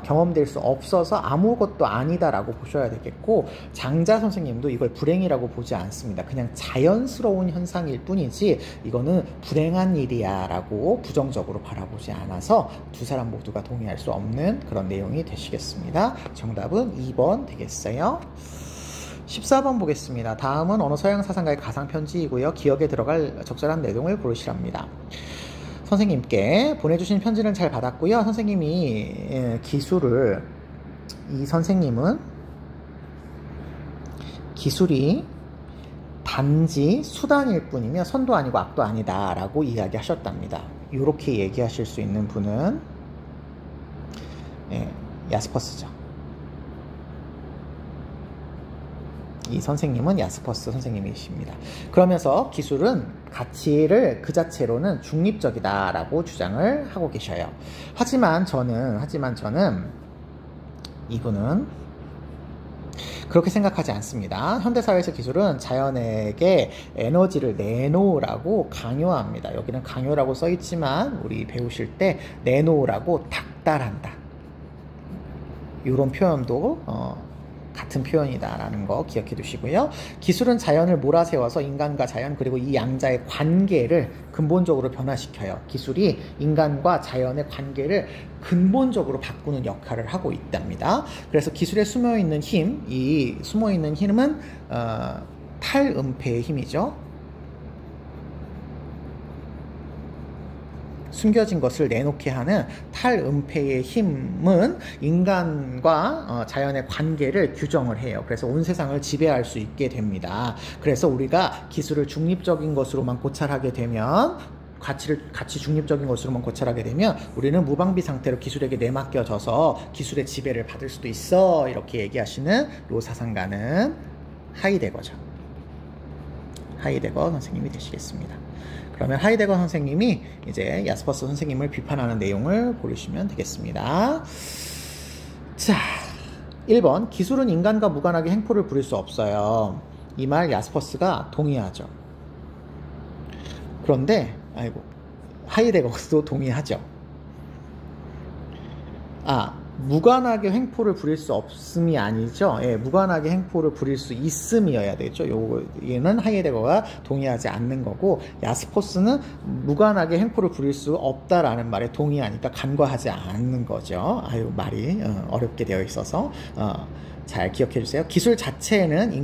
경험될 수 없어서 아무것도 아니다라고 보셔야 되겠고, 장자 선생님도 이걸 불행이라고 보지 않습니다. 그냥 자연스러운 현상일 뿐이지 이거는 불행한 일이야 라고 부정적으로 바라보지 않아서 두 사람 모두가 동의할 수 없는 그런 내용이 되시겠습니다. 정답은 2번 되겠어요. 14번 보겠습니다. 다음은 어느 서양 사상가의 가상편지이고요. 기억에 들어갈 적절한 내용을 고르시랍니다. 선생님께 보내주신 편지는 잘 받았고요. 선생님이 이 선생님은 기술이 단지 수단일 뿐이며 선도 아니고 악도 아니다 라고 이야기하셨답니다. 이렇게 얘기하실 수 있는 분은 야스퍼스죠. 이 선생님은 야스퍼스 선생님이십니다. 그러면서 기술은 가치를 그 자체로는 중립적이다 라고 주장을 하고 계셔요. 하지만 저는 이분은 그렇게 생각하지 않습니다. 현대사회에서 기술은 자연에게 에너지를 내놓으라고 강요합니다. 여기는 강요라고 써있지만 우리 배우실 때 내놓으라고 닥달한다, 이런 표현도 같은 표현이다라는 거 기억해 두시고요. 기술은 자연을 몰아세워서 인간과 자연 그리고 이 양자의 관계를 근본적으로 변화시켜요. 기술이 인간과 자연의 관계를 근본적으로 바꾸는 역할을 하고 있답니다. 그래서 기술에 숨어있는 힘, 이 숨어있는 힘은 탈은폐의 힘이죠. 숨겨진 것을 내놓게 하는 탈은폐의 힘은 인간과 자연의 관계를 규정을 해요. 그래서 온 세상을 지배할 수 있게 됩니다. 그래서 우리가 기술을 중립적인 것으로만 고찰하게 되면, 가치 중립적인 것으로만 고찰하게 되면 우리는 무방비 상태로 기술에게 내맡겨져서 기술의 지배를 받을 수도 있어, 이렇게 얘기하시는 요 사상가는 하이데거죠. 하이데거 선생님이 되시겠습니다. 그러면 하이데거 선생님이 이제 야스퍼스 선생님을 비판하는 내용을 고르시면 되겠습니다. 자, 1번 기술은 인간과 무관하게 행포를 부릴 수 없어요. 이 말 야스퍼스가 동의하죠. 그런데 하이데거도 동의하죠. 무관하게 횡포를 부릴 수 없음이 아니죠. 무관하게 횡포를 부릴 수 있음이어야 되죠. 얘는 하이데거가 동의하지 않는 거고, 야스퍼스는 무관하게 횡포를 부릴 수 없다라는 말에 동의하니까 간과하지 않는 거죠. 말이 어렵게 되어 있어서 잘 기억해 주세요. 기술 자체는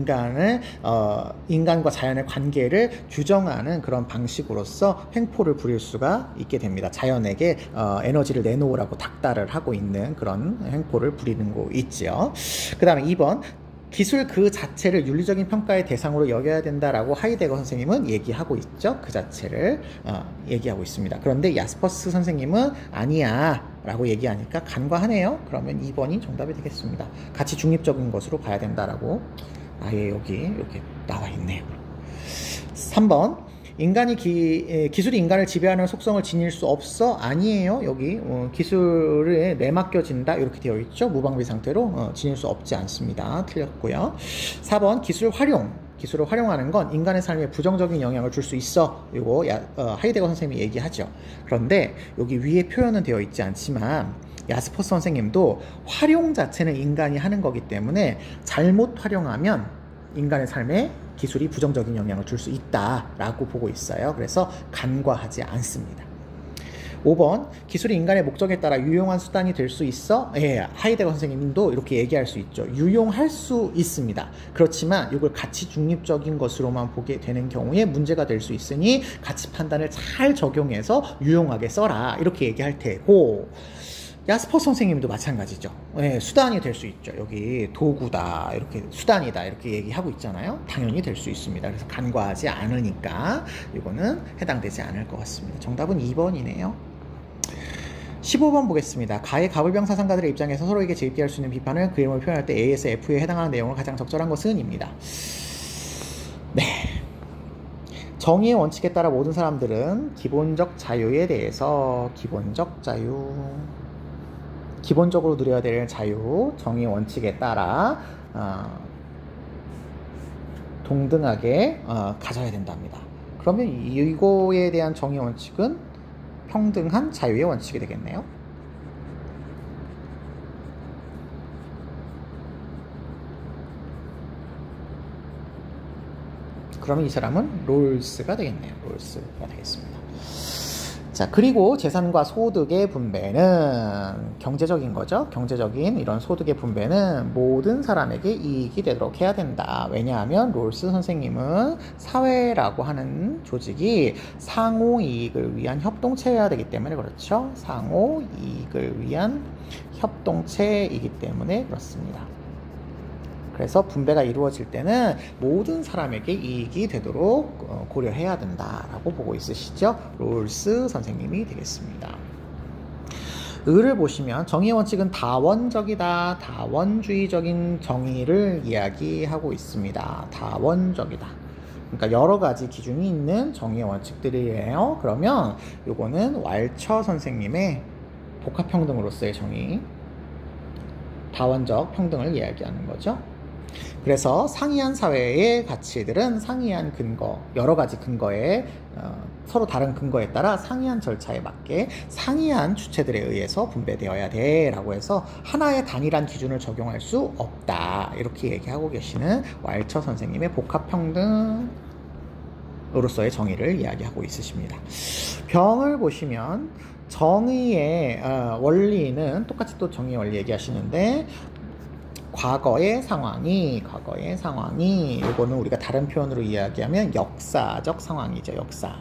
인간과 자연의 관계를 규정하는 그런 방식으로서 횡포를 부릴 수가 있게 됩니다. 자연에게 에너지를 내놓으라고 닥달을 하고 있는 그런 횡포를 부리는 거 있죠. 그 다음에 2번 기술 그 자체를 윤리적인 평가의 대상으로 여겨야 된다라고 하이데거 선생님은 얘기하고 있죠. 그 자체를 얘기하고 있습니다. 그런데 야스퍼스 선생님은 아니야 라고 얘기하니까 간과하네요. 그러면 2번이 정답이 되겠습니다. 가치 중립적인 것으로 봐야 된다라고 아예 여기 이렇게 나와 있네요. 3번 기술이 인간을 지배하는 속성을 지닐 수 없어? 아니에요. 여기 기술에 내맡겨진다 이렇게 되어 있죠. 무방비 상태로 지닐 수 없지 않습니다. 틀렸고요. 4번 기술을 활용하는 건 인간의 삶에 부정적인 영향을 줄 수 있어. 이거 하이데거 선생님이 얘기하죠. 그런데 여기 위에 표현은 되어 있지 않지만 야스퍼스 선생님도 활용 자체는 인간이 하는 거기 때문에 잘못 활용하면 인간의 삶에 기술이 부정적인 영향을 줄 수 있다라고 보고 있어요. 그래서 간과하지 않습니다. 5번 기술이 인간의 목적에 따라 유용한 수단이 될 수 있어? 하이데거 선생님도 이렇게 얘기할 수 있죠. 유용할 수 있습니다. 그렇지만 이걸 가치 중립적인 것으로만 보게 되는 경우에 문제가 될 수 있으니 가치 판단을 잘 적용해서 유용하게 써라 이렇게 얘기할 테고, 야스퍼스 선생님도 마찬가지죠. 수단이 될 수 있죠. 여기 도구다, 이렇게 수단이다 이렇게 얘기하고 있잖아요. 당연히 될 수 있습니다. 그래서 간과하지 않으니까 이거는 해당되지 않을 것 같습니다. 정답은 2번이네요. 15번 보겠습니다. 가해 가불병 사상가들의 입장에서 서로에게 제입기할 수 있는 비판을 그림을 표현할 때 A에서 F에 해당하는 내용을 가장 적절한 것은 입니다. 네. 정의의 원칙에 따라 모든 사람들은 기본적 자유에 대해서 기본적 자유, 기본적으로 누려야 될 자유, 정의의 원칙에 따라 동등하게 가져야 된답니다. 그러면 이거에 대한 정의의 원칙은 평등한 자유의 원칙이 되겠네요. 그러면 이 사람은 롤스가 되겠네요. 롤스가 되겠습니다. 자, 그리고 재산과 소득의 분배는 경제적인 거죠. 경제적인 이런 소득의 분배는 모든 사람에게 이익이 되도록 해야 된다. 왜냐하면 롤스 선생님은 사회라고 하는 조직이 상호 이익을 위한 협동체여야 되기 때문에 그렇죠. 상호 이익을 위한 협동체이기 때문에 그렇습니다. 그래서 분배가 이루어질 때는 모든 사람에게 이익이 되도록 고려해야 된다라고 보고 있으시죠. 롤스 선생님이 되겠습니다. 을을 보시면 정의 원칙은 다원적이다. 다원주의적인 정의를 이야기하고 있습니다. 다원적이다. 그러니까 여러 가지 기준이 있는 정의 원칙들이에요. 그러면 요거는 왈처 선생님의 복합평등으로서의 정의, 다원적 평등을 이야기하는 거죠. 그래서 상이한 사회의 가치들은 상이한 근거, 여러 가지 근거에 서로 다른 근거에 따라 상이한 절차에 맞게 상이한 주체들에 의해서 분배되어야 돼 라고 해서 하나의 단일한 기준을 적용할 수 없다, 이렇게 얘기하고 계시는 왈처 선생님의 복합평등으로서의 정의를 이야기하고 있으십니다. 병을 보시면 정의의 원리는 똑같이 또 정의의 원리 얘기하시는데, 과거의 상황이 이거는 우리가 다른 표현으로 이야기하면 역사적 상황이죠. 역사,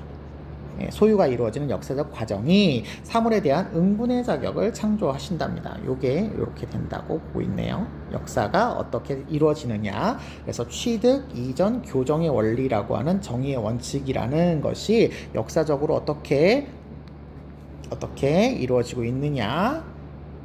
소유가 이루어지는 역사적 과정이 사물에 대한 응분의 자격을 창조하신답니다. 요게 이렇게 된다고 보고 있네요. 역사가 어떻게 이루어지느냐, 그래서 취득, 이전, 교정의 원리라고 하는 정의의 원칙이라는 것이 역사적으로 어떻게 이루어지고 있느냐,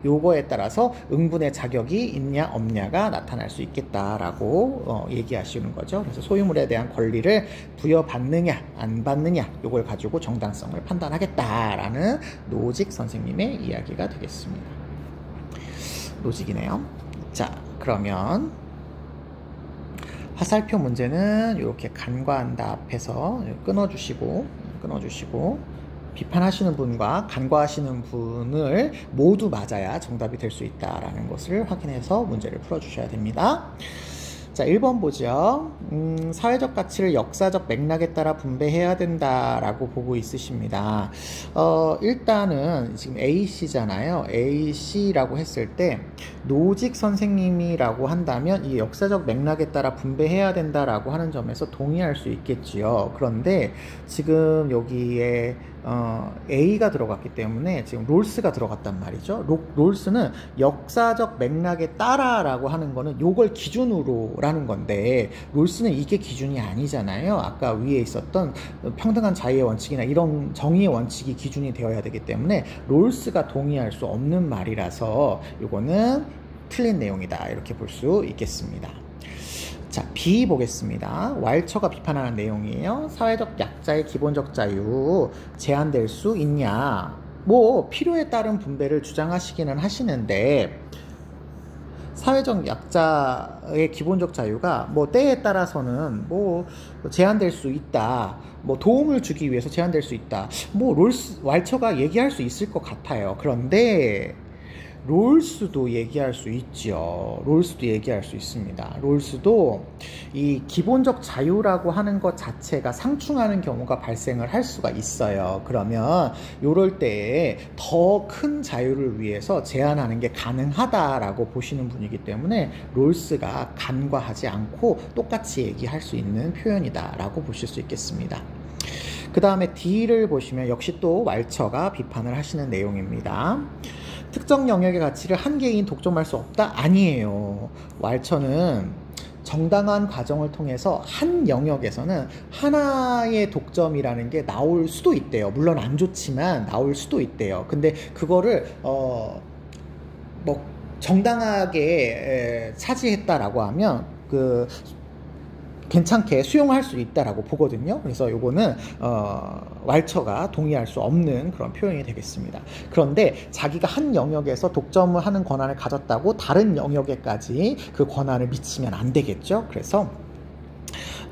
요거에 따라서 응분의 자격이 있냐 없냐가 나타날 수 있겠다라고 얘기하시는 거죠. 그래서 소유물에 대한 권리를 부여받느냐 안 받느냐, 요걸 가지고 정당성을 판단하겠다라는 노직 선생님의 이야기가 되겠습니다. 노직이네요. 자, 그러면 화살표 문제는 이렇게 간과한다 앞에서 끊어주시고 비판하시는 분과 간과하시는 분을 모두 맞아야 정답이 될 수 있다라는 것을 확인해서 문제를 풀어주셔야 됩니다. 자, 1번 보죠. 사회적 가치를 역사적 맥락에 따라 분배해야 된다라고 보고 있으십니다. 일단은 지금 A씨잖아요. A씨라고 했을 때 노직 선생님이라고 한다면 이 역사적 맥락에 따라 분배해야 된다라고 하는 점에서 동의할 수 있겠지요. 그런데 지금 여기에 A가 들어갔기 때문에 지금 롤스가 들어갔단 말이죠. 롤스는 역사적 맥락에 따라라고 하는 거는 요걸 기준으로 라는 건데, 롤스는 이게 기준이 아니잖아요. 아까 위에 있었던 평등한 자유의 원칙이나 이런 정의의 원칙이 기준이 되어야 되기 때문에 롤스가 동의할 수 없는 말이라서 요거는 틀린 내용이다, 이렇게 볼 수 있겠습니다. 자, B 보겠습니다. 왈처가 비판하는 내용이에요. 사회적 약자의 기본적 자유 제한될 수 있냐, 뭐 필요에 따른 분배를 주장하시기는 하시는데, 사회적 약자의 기본적 자유가 뭐 때에 따라서는 뭐 제한될 수 있다, 뭐 도움을 주기 위해서 제한될 수 있다, 뭐 왈처가 얘기할 수 있을 것 같아요. 그런데 롤스도 얘기할 수 있죠. 롤스도 얘기할 수 있습니다. 롤스도 이 기본적 자유라고 하는 것 자체가 상충하는 경우가 발생을 할 수가 있어요. 그러면 이럴 때에 더 큰 자유를 위해서 제한하는 게 가능하다라고 보시는 분이기 때문에 롤스가 간과하지 않고 똑같이 얘기할 수 있는 표현이다라고 보실 수 있겠습니다. 그 다음에 D를 보시면 역시 또 왈처가 비판을 하시는 내용입니다. 특정 영역의 가치를 한 개인 독점할 수 없다? 아니에요. 왈처는 정당한 과정을 통해서 한 영역에서는 하나의 독점이라는 게 나올 수도 있대요. 물론 안 좋지만 나올 수도 있대요. 근데 그거를 뭐 정당하게 차지했다라고 하면 그 괜찮게 수용할 수 있다라고 보거든요. 그래서 요거는 왈처가 동의할 수 없는 그런 표현이 되겠습니다. 그런데 자기가 한 영역에서 독점을 하는 권한을 가졌다고 다른 영역에까지 그 권한을 미치면 안 되겠죠. 그래서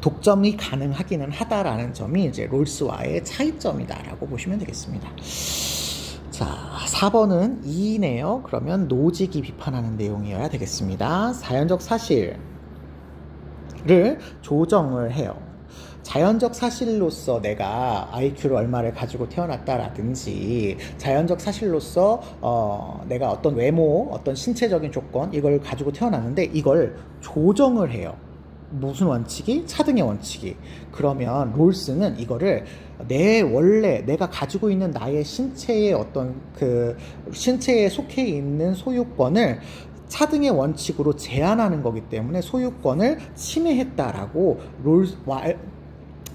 독점이 가능하기는 하다라는 점이 이제 롤스와의 차이점이다라고 보시면 되겠습니다. 자, 4번은 2네요. 그러면 노직이 비판하는 내용이어야 되겠습니다. 자연적 사실을 조정을 해요. 자연적 사실로서 내가 IQ를 얼마를 가지고 태어났다라든지 자연적 사실로서 내가 어떤 외모, 어떤 신체적인 조건 이걸 가지고 태어났는데 이걸 조정을 해요. 무슨 원칙이? 차등의 원칙이. 그러면 롤스는 이거를 원래 내가 가지고 있는 나의 신체의 어떤 그 신체에 속해 있는 소유권을 차등의 원칙으로 제한하는 거기 때문에 소유권을 침해했다라고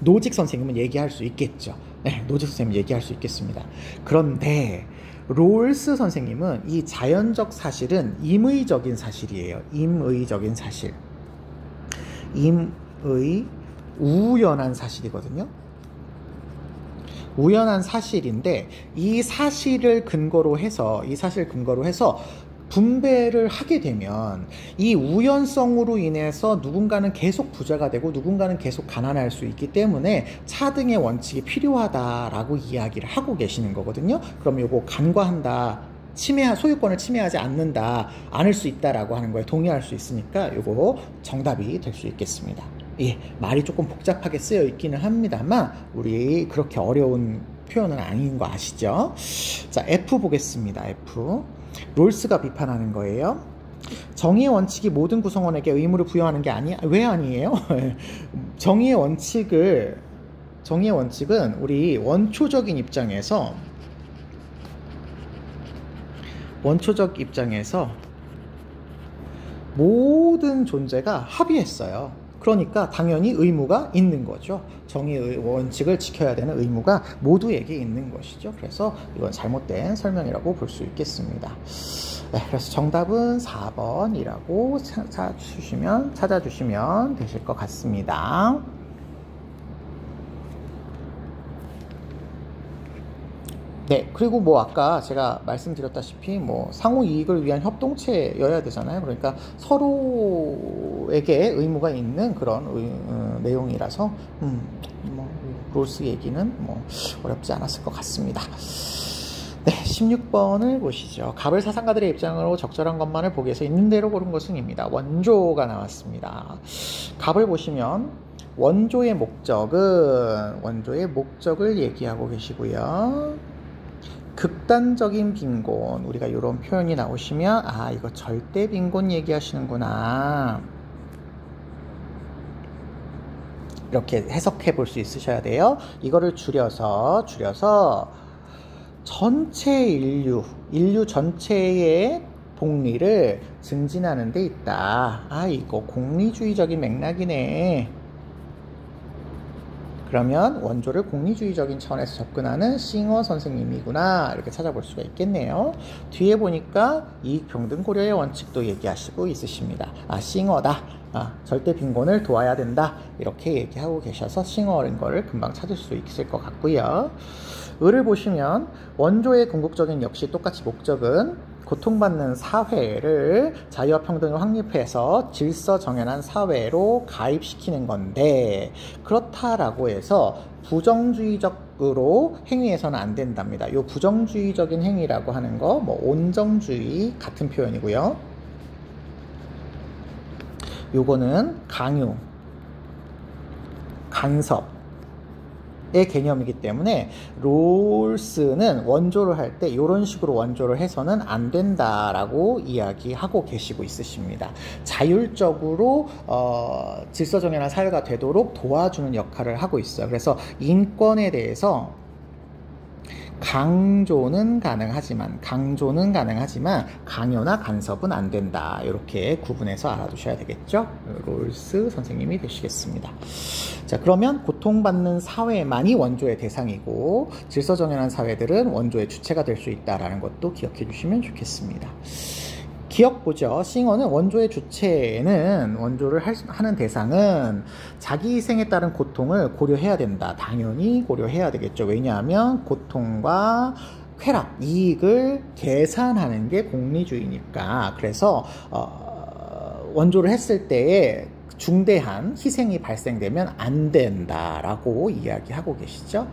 노직 선생님은 얘기할 수 있겠죠. 네, 노직 선생님 얘기할 수 있겠습니다. 그런데 롤스 선생님은 이 자연적 사실은 임의적인 사실이에요. 임의적인 사실. 우연한 사실이거든요. 우연한 사실인데 이 사실을 근거로 해서 분배를 하게 되면 이 우연성으로 인해서 누군가는 계속 부자가 되고 누군가는 계속 가난할 수 있기 때문에 차등의 원칙이 필요하다라고 이야기를 하고 계시는 거거든요. 그럼 요거 간과한다. 소유권을 침해하지 않을 수 있다라고 하는 거에 동의할 수 있으니까 요거 정답이 될 수 있겠습니다. 예, 말이 조금 복잡하게 쓰여 있기는 합니다만 우리 그렇게 어려운 표현은 아닌 거 아시죠? 자, F 보겠습니다. F. 롤스가 비판하는 거예요. 정의의 원칙이 모든 구성원에게 의무를 부여하는 게 왜 아니에요? 정의의 원칙은 우리 원초적 입장에서 모든 존재가 합의했어요. 그러니까 당연히 의무가 있는 거죠. 정의의 원칙을 지켜야 되는 의무가 모두에게 있는 것이죠. 그래서 이건 잘못된 설명이라고 볼 수 있겠습니다. 네, 그래서 정답은 4번이라고 찾아주시면 되실 것 같습니다. 네, 그리고 뭐 아까 제가 말씀드렸다시피 뭐 상호 이익을 위한 협동체여야 되잖아요. 그러니까 서로에게 의무가 있는 그런 내용이라서 뭐 롤스 얘기는 뭐 어렵지 않았을 것 같습니다. 네, 16번을 보시죠. 갑을 사상가들의 입장으로 적절한 것만을 보기 위해서 있는 대로 고른 것은입니다. 원조가 나왔습니다. 갑을 보시면 원조의 목적을 얘기하고 계시고요. 극단적인 빈곤, 우리가 이런 표현이 나오시면 이거 절대 빈곤 얘기하시는구나 이렇게 해석해 볼 수 있으셔야 돼요. 이거를 줄여서 전체 인류 전체의 복리를 증진하는 데 있다. 이거 공리주의적인 맥락이네. 그러면 원조를 공리주의적인 차원에서 접근하는 싱어 선생님이구나 이렇게 찾아볼 수가 있겠네요. 뒤에 보니까 이익평등 고려의 원칙도 얘기하시고 있으십니다. 싱어다. 절대 빈곤을 도와야 된다 이렇게 얘기하고 계셔서 싱어인 거를 금방 찾을 수 있을 것 같고요. 을을 보시면 원조의 궁극적인 역시 똑같이 목적은 고통받는 사회를 자유와 평등을 확립해서 질서 정연한 사회로 가입시키는 건데 그렇다라고 해서 부정주의적으로 행위해서는 안 된답니다. 이 부정주의적인 행위라고 하는 거 뭐 온정주의 같은 표현이고요. 요거는 강요, 간섭 의 개념이기 때문에 롤스는 원조를 할 때 이런 식으로 원조를 해서는 안 된다라고 이야기하고 계시고 있으십니다. 자율적으로 질서정연한 사회가 되도록 도와주는 역할을 하고 있어요. 그래서 인권에 대해서 강조는 가능하지만 강요나 간섭은 안 된다. 이렇게 구분해서 알아두셔야 되겠죠. 롤스 선생님이 되시겠습니다. 자, 그러면 고통받는 사회만이 원조의 대상이고 질서정연한 사회들은 원조의 주체가 될 수 있다는 것도 기억해 주시면 좋겠습니다. 기억보죠. 싱어는 원조의 주체는 원조를 하는 대상은 자기 희생에 따른 고통을 고려해야 된다. 당연히 고려해야 되겠죠. 왜냐하면 고통과 쾌락, 이익을 계산하는 게 공리주의니까. 그래서 원조를 했을 때에 중대한 희생이 발생되면 안 된다라고 이야기하고 계시죠.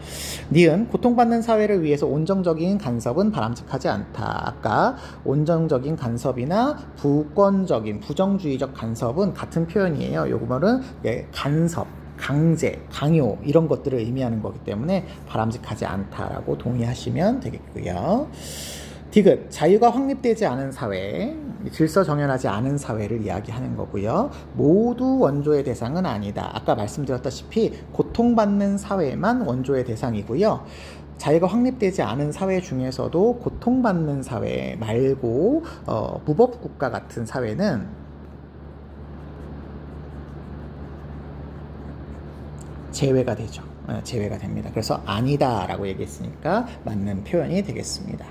니은 고통받는 사회를 위해서 온정적인 간섭은 바람직하지 않다. 아까 온정적인 간섭이나 부권적인 부정주의적 간섭은 같은 표현이에요. 요거 말은 간섭, 강제, 강요 이런 것들을 의미하는 거기 때문에 바람직하지 않다라고 동의하시면 되겠고요. 디귿, 자유가 확립되지 않은 사회, 질서 정연하지 않은 사회를 이야기하는 거고요. 모두 원조의 대상은 아니다. 아까 말씀드렸다시피 고통받는 사회만 원조의 대상이고요. 자유가 확립되지 않은 사회 중에서도 고통받는 사회 말고 무법국가 같은 사회는 제외가 되죠. 제외가 됩니다. 그래서 아니다 라고 얘기했으니까 맞는 표현이 되겠습니다.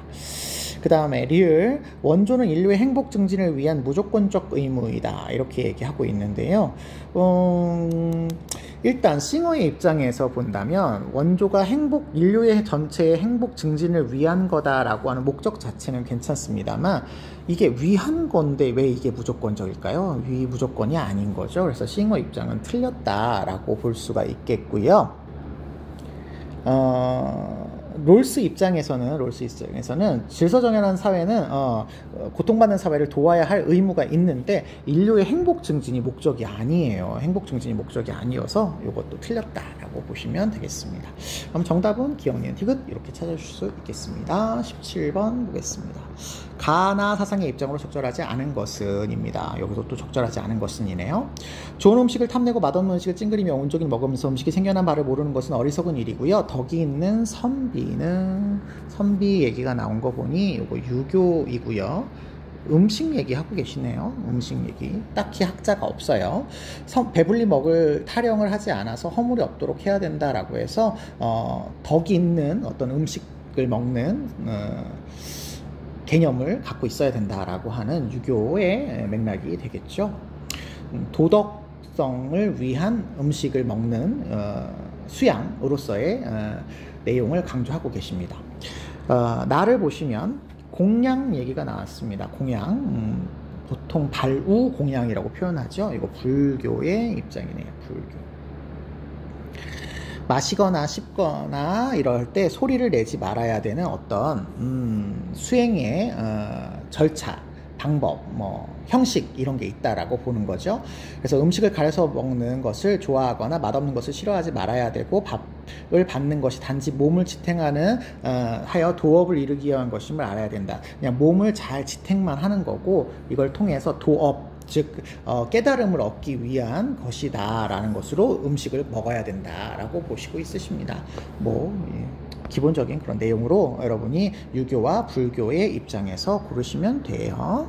그 다음에 리을, 원조는 인류의 행복 증진을 위한 무조건적 의무이다 이렇게 얘기하고 있는데요. 일단 싱어의 입장에서 본다면 원조가 인류의 전체의 행복 증진을 위한 거다라고 하는 목적 자체는 괜찮습니다만 이게 위한 건데 왜 이게 무조건적일까요? 무조건이 아닌 거죠. 그래서 싱어 입장은 틀렸다라고 볼 수가 있겠고요. 롤스 입장에서는 질서정연한 사회는 고통받는 사회를 도와야 할 의무가 있는데 인류의 행복 증진이 목적이 아니에요. 행복 증진이 목적이 아니어서 이것도 틀렸다라고 보시면 되겠습니다. 그럼 정답은 기억, 니은, 디귿 이렇게 찾아주실 수 있겠습니다. 17번 보겠습니다. 가나 사상의 입장으로 적절하지 않은 것은입니다. 여기서 또 적절하지 않은 것은이네요. 좋은 음식을 탐내고 맛없는 음식을 찡그리며 온종일 먹으면서 음식이 생겨난 바를 모르는 것은 어리석은 일이고요. 덕이 있는 선비 얘기가 나온 거 보니 이거 유교이고요. 음식 얘기하고 계시네요. 음식 얘기. 딱히 학자가 없어요. 배불리 먹을 타령을 하지 않아서 허물이 없도록 해야 된다라고 해서 덕이 있는 어떤 음식을 먹는 개념을 갖고 있어야 된다라고 하는 유교의 맥락이 되겠죠. 도덕성을 위한 음식을 먹는 수양으로서의 내용을 강조하고 계십니다. 나를 보시면 공양 얘기가 나왔습니다. 공양, 보통 발우 공양이라고 표현하죠. 이거 불교의 입장이네요. 불교. 마시거나 씹거나 이럴 때 소리를 내지 말아야 되는 어떤 수행의 절차, 방법, 형식 이런 게 있다라고 보는 거죠. 그래서 음식을 가려서 먹는 것을 좋아하거나 맛없는 것을 싫어하지 말아야 되고 밥을 받는 것이 단지 몸을 지탱하는 하여 도업을 이루기 위한 것임을 알아야 된다. 그냥 몸을 잘 지탱만 하는 거고 이걸 통해서 도업 즉 깨달음을 얻기 위한 것이다 라는 것으로 음식을 먹어야 된다 라고 보시고 있으십니다. 기본적인 그런 내용으로 여러분이 유교와 불교의 입장에서 고르시면 돼요.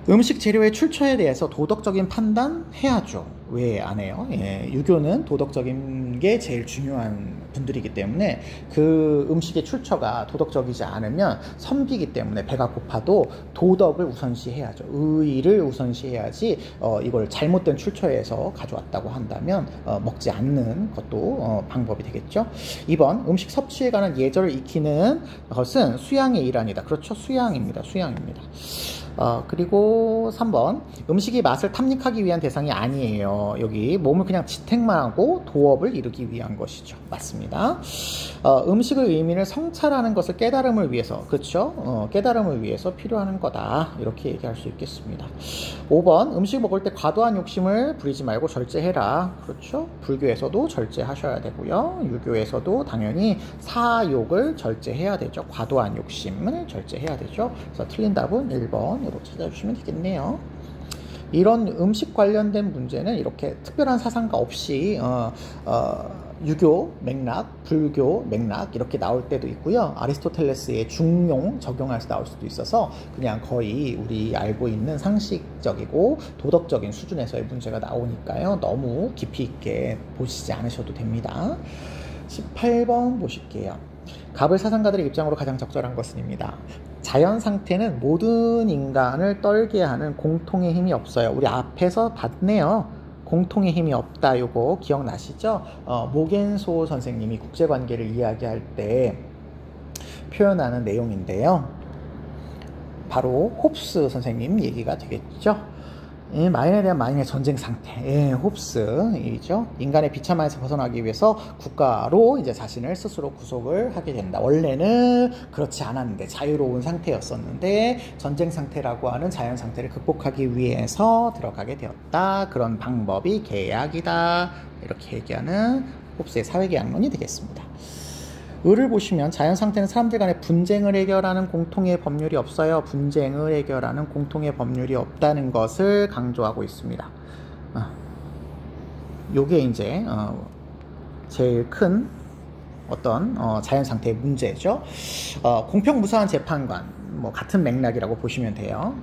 음식 재료의 출처에 대해서 도덕적인 판단 해야죠. 왜 안 해요? 유교는 도덕적인 게 제일 중요한 분들이기 때문에 그 음식의 출처가 도덕적이지 않으면 선비이기 때문에 배가 고파도 도덕을 우선시해야죠. 의의를 우선시해야지 이걸 잘못된 출처에서 가져왔다고 한다면 먹지 않는 것도 방법이 되겠죠. 2번, 음식 섭취에 관한 예절을 익히는 것은 수양의 일환이다. 그렇죠. 수양입니다. 그리고 3번, 음식이 맛을 탐닉하기 위한 대상이 아니에요. 여기 몸을 그냥 지탱만 하고 도업을 이루기 위한 것이죠. 맞습니다. 음식의 의미를 성찰하는 것을 깨달음을 위해서, 그렇죠? 깨달음을 위해서 필요한 거다. 이렇게 얘기할 수 있겠습니다. 5번, 음식 먹을 때 과도한 욕심을 부리지 말고 절제해라. 그렇죠? 불교에서도 절제하셔야 되고요. 유교에서도 당연히 사욕을 절제해야 되죠. 과도한 욕심을 절제해야 되죠. 그래서 틀린 답은 1번. 으로 찾아주시면 되겠네요. 이런 음식 관련된 문제는 이렇게 특별한 사상가 없이 유교 맥락, 불교 맥락 이렇게 나올 때도 있고요. 아리스토텔레스의 중용 적용해서 나올 수도 있어서 그냥 거의 우리 알고 있는 상식적이고 도덕적인 수준에서의 문제가 나오니까요. 너무 깊이 있게 보시지 않으셔도 됩니다. 18번 보실게요. 갑을 사상가들의 입장으로 가장 적절한 것은입니다. 자연 상태는 모든 인간을 떨게 하는 공통의 힘이 없어요. 우리 앞에서 봤네요. 공통의 힘이 없다. 요거 기억나시죠? 모겐소 선생님이 국제관계를 이야기할 때 표현하는 내용인데요. 바로 홉스 선생님 얘기가 되겠죠. 마인에 대한 마인의 전쟁 상태, 홉스이죠. 인간의 비참함에서 벗어나기 위해서 국가로 이제 자신을 스스로 구속을 하게 된다. 원래는 그렇지 않았는데 자유로운 상태였었는데 전쟁 상태라고 하는 자연 상태를 극복하기 위해서 들어가게 되었다. 그런 방법이 계약이다. 이렇게 얘기하는 홉스의 사회계약론이 되겠습니다. 을을 보시면 자연 상태는 사람들 간의 분쟁을 해결하는 공통의 법률이 없어요. 분쟁을 해결하는 공통의 법률이 없다는 것을 강조하고 있습니다. 요게 이제 제일 큰 어떤 자연 상태의 문제죠. 공평무사한 재판관, 뭐 같은 맥락이라고 보시면 돼요.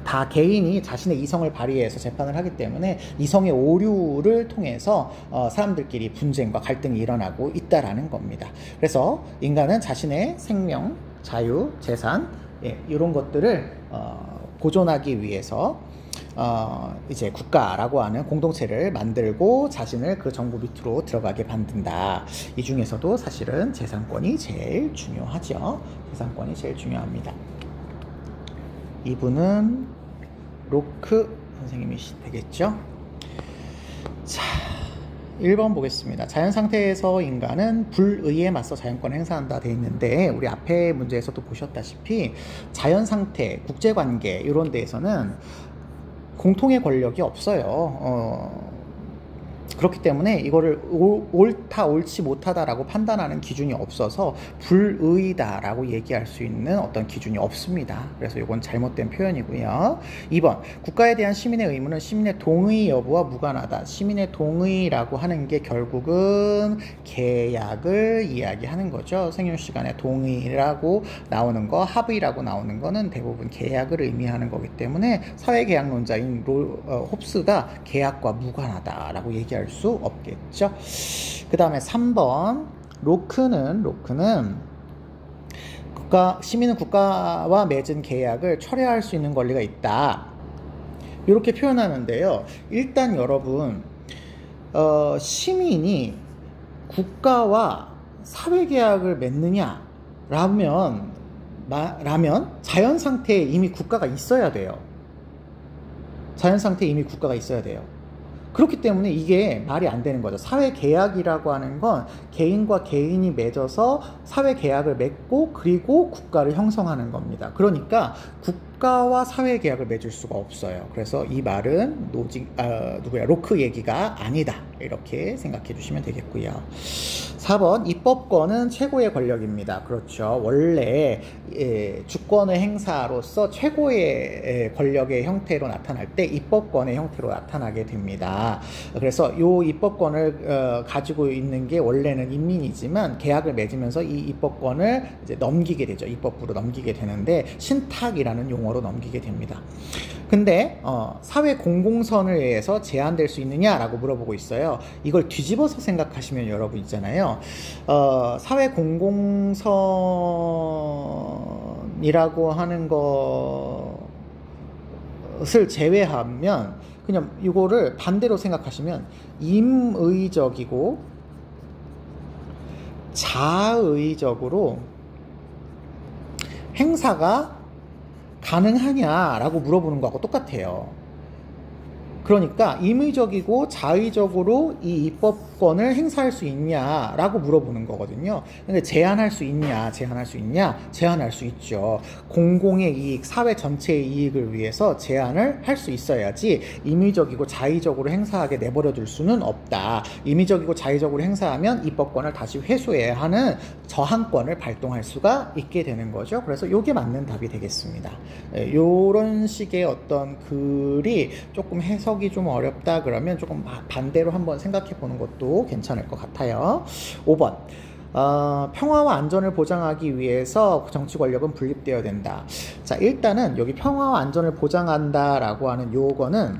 다 개인이 자신의 이성을 발휘해서 재판을 하기 때문에 이성의 오류를 통해서 사람들끼리 분쟁과 갈등이 일어나고 있다라는 겁니다. 그래서 인간은 자신의 생명, 자유, 재산 이런 것들을 보존하기 위해서 이제 국가라고 하는 공동체를 만들고 자신을 그 정부 밑으로 들어가게 만든다. 이 중에서도 사실은 재산권이 제일 중요하죠. 재산권이 제일 중요합니다. 이분은 로크 선생님이 되겠죠. 자, 1번 보겠습니다. 자연 상태에서 인간은 불의에 맞서 자연권을 행사한다 되어 있는데 우리 앞에 문제에서도 보셨다시피 자연 상태, 국제관계 이런 데에서는 공통의 권력이 없어요. 그렇기 때문에 이거를 옳다 옳지 못하다라고 판단하는 기준이 없어서 불의다라고 얘기할 수 있는 어떤 기준이 없습니다. 그래서 이건 잘못된 표현이고요. 2번 국가에 대한 시민의 의무는 시민의 동의 여부와 무관하다. 시민의 동의라고 하는 게 결국은 계약을 이야기하는 거죠. 생윤 시간에 동의라고 나오는 거, 합의라고 나오는 거는 대부분 계약을 의미하는 거기 때문에 사회계약론자인 홉스가 계약과 무관하다라고 얘기할 수 없겠죠. 그 다음에 3번 로크는 시민은 국가와 맺은 계약을 철회할 수 있는 권리가 있다. 이렇게 표현하는데요. 일단 여러분 시민이 국가와 사회계약을 맺느냐 라면 자연 상태에 이미 국가가 있어야 돼요. 자연 상태에 이미 국가가 있어야 돼요. 그렇기 때문에 이게 말이 안 되는 거죠. 사회계약이라고 하는 건 개인과 개인이 맺어서 사회계약을 맺고 그리고 국가를 형성하는 겁니다. 그러니까 국가와 사회계약을 맺을 수가 없어요. 그래서 이 말은 로크 얘기가 아니다. 이렇게 생각해 주시면 되겠고요. 4번 입법권은 최고의 권력입니다. 그렇죠. 원래 주권의 행사로서 최고의 권력의 형태로 나타날 때 입법권의 형태로 나타나게 됩니다. 그래서 이 입법권을 가지고 있는 게 원래는 인민이지만 계약을 맺으면서 이 입법권을 이제 넘기게 되죠. 입법부로 넘기게 되는데 신탁이라는 용어로 넘기게 됩니다. 근데 사회 공공선을 의해서 제한될 수 있느냐라고 물어보고 있어요. 이걸 뒤집어서 생각하시면 여러분 있잖아요. 사회 공공선이라고 하는 것을 제외하면 그냥 이거를 반대로 생각하시면 임의적이고 자의적으로 행사가 가능하냐라고 물어보는 거하고 똑같아요. 그러니까 임의적이고 자의적으로 이 입법권을 행사할 수 있냐라고 물어보는 거거든요. 근데 제한할 수 있냐? 제한할 수 있죠. 공공의 이익, 사회 전체의 이익을 위해서 제한을 할 수 있어야지 임의적이고 자의적으로 행사하게 내버려 둘 수는 없다. 임의적이고 자의적으로 행사하면 입법권을 다시 회수해야 하는 저항권을 발동할 수가 있게 되는 거죠. 그래서 이게 맞는 답이 되겠습니다. 이런 식의 어떤 글이 조금 해석이 좀 어렵다 그러면 조금 반대로 한번 생각해 보는 것도 괜찮을 것 같아요. 5번 평화와 안전을 보장하기 위해서 정치 권력은 분립되어야 된다. 자, 일단은 여기 평화와 안전을 보장한다 라고 하는 요거는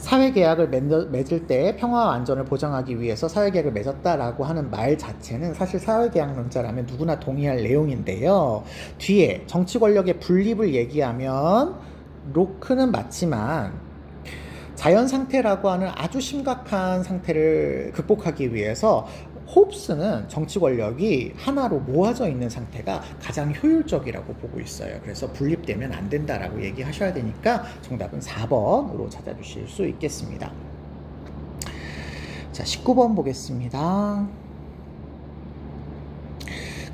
사회계약을 맺을 때 평화와 안전을 보장하기 위해서 사회계약을 맺었다라고 하는 말 자체는 사실 사회계약론자라면 누구나 동의할 내용인데요. 뒤에 정치 권력의 분립을 얘기하면 로크는 맞지만 자연 상태라고 하는 아주 심각한 상태를 극복하기 위해서 홉스는 정치 권력이 하나로 모아져 있는 상태가 가장 효율적이라고 보고 있어요. 그래서 분립되면 안 된다라고 얘기하셔야 되니까 정답은 4번으로 찾아주실 수 있겠습니다. 자, 19번 보겠습니다.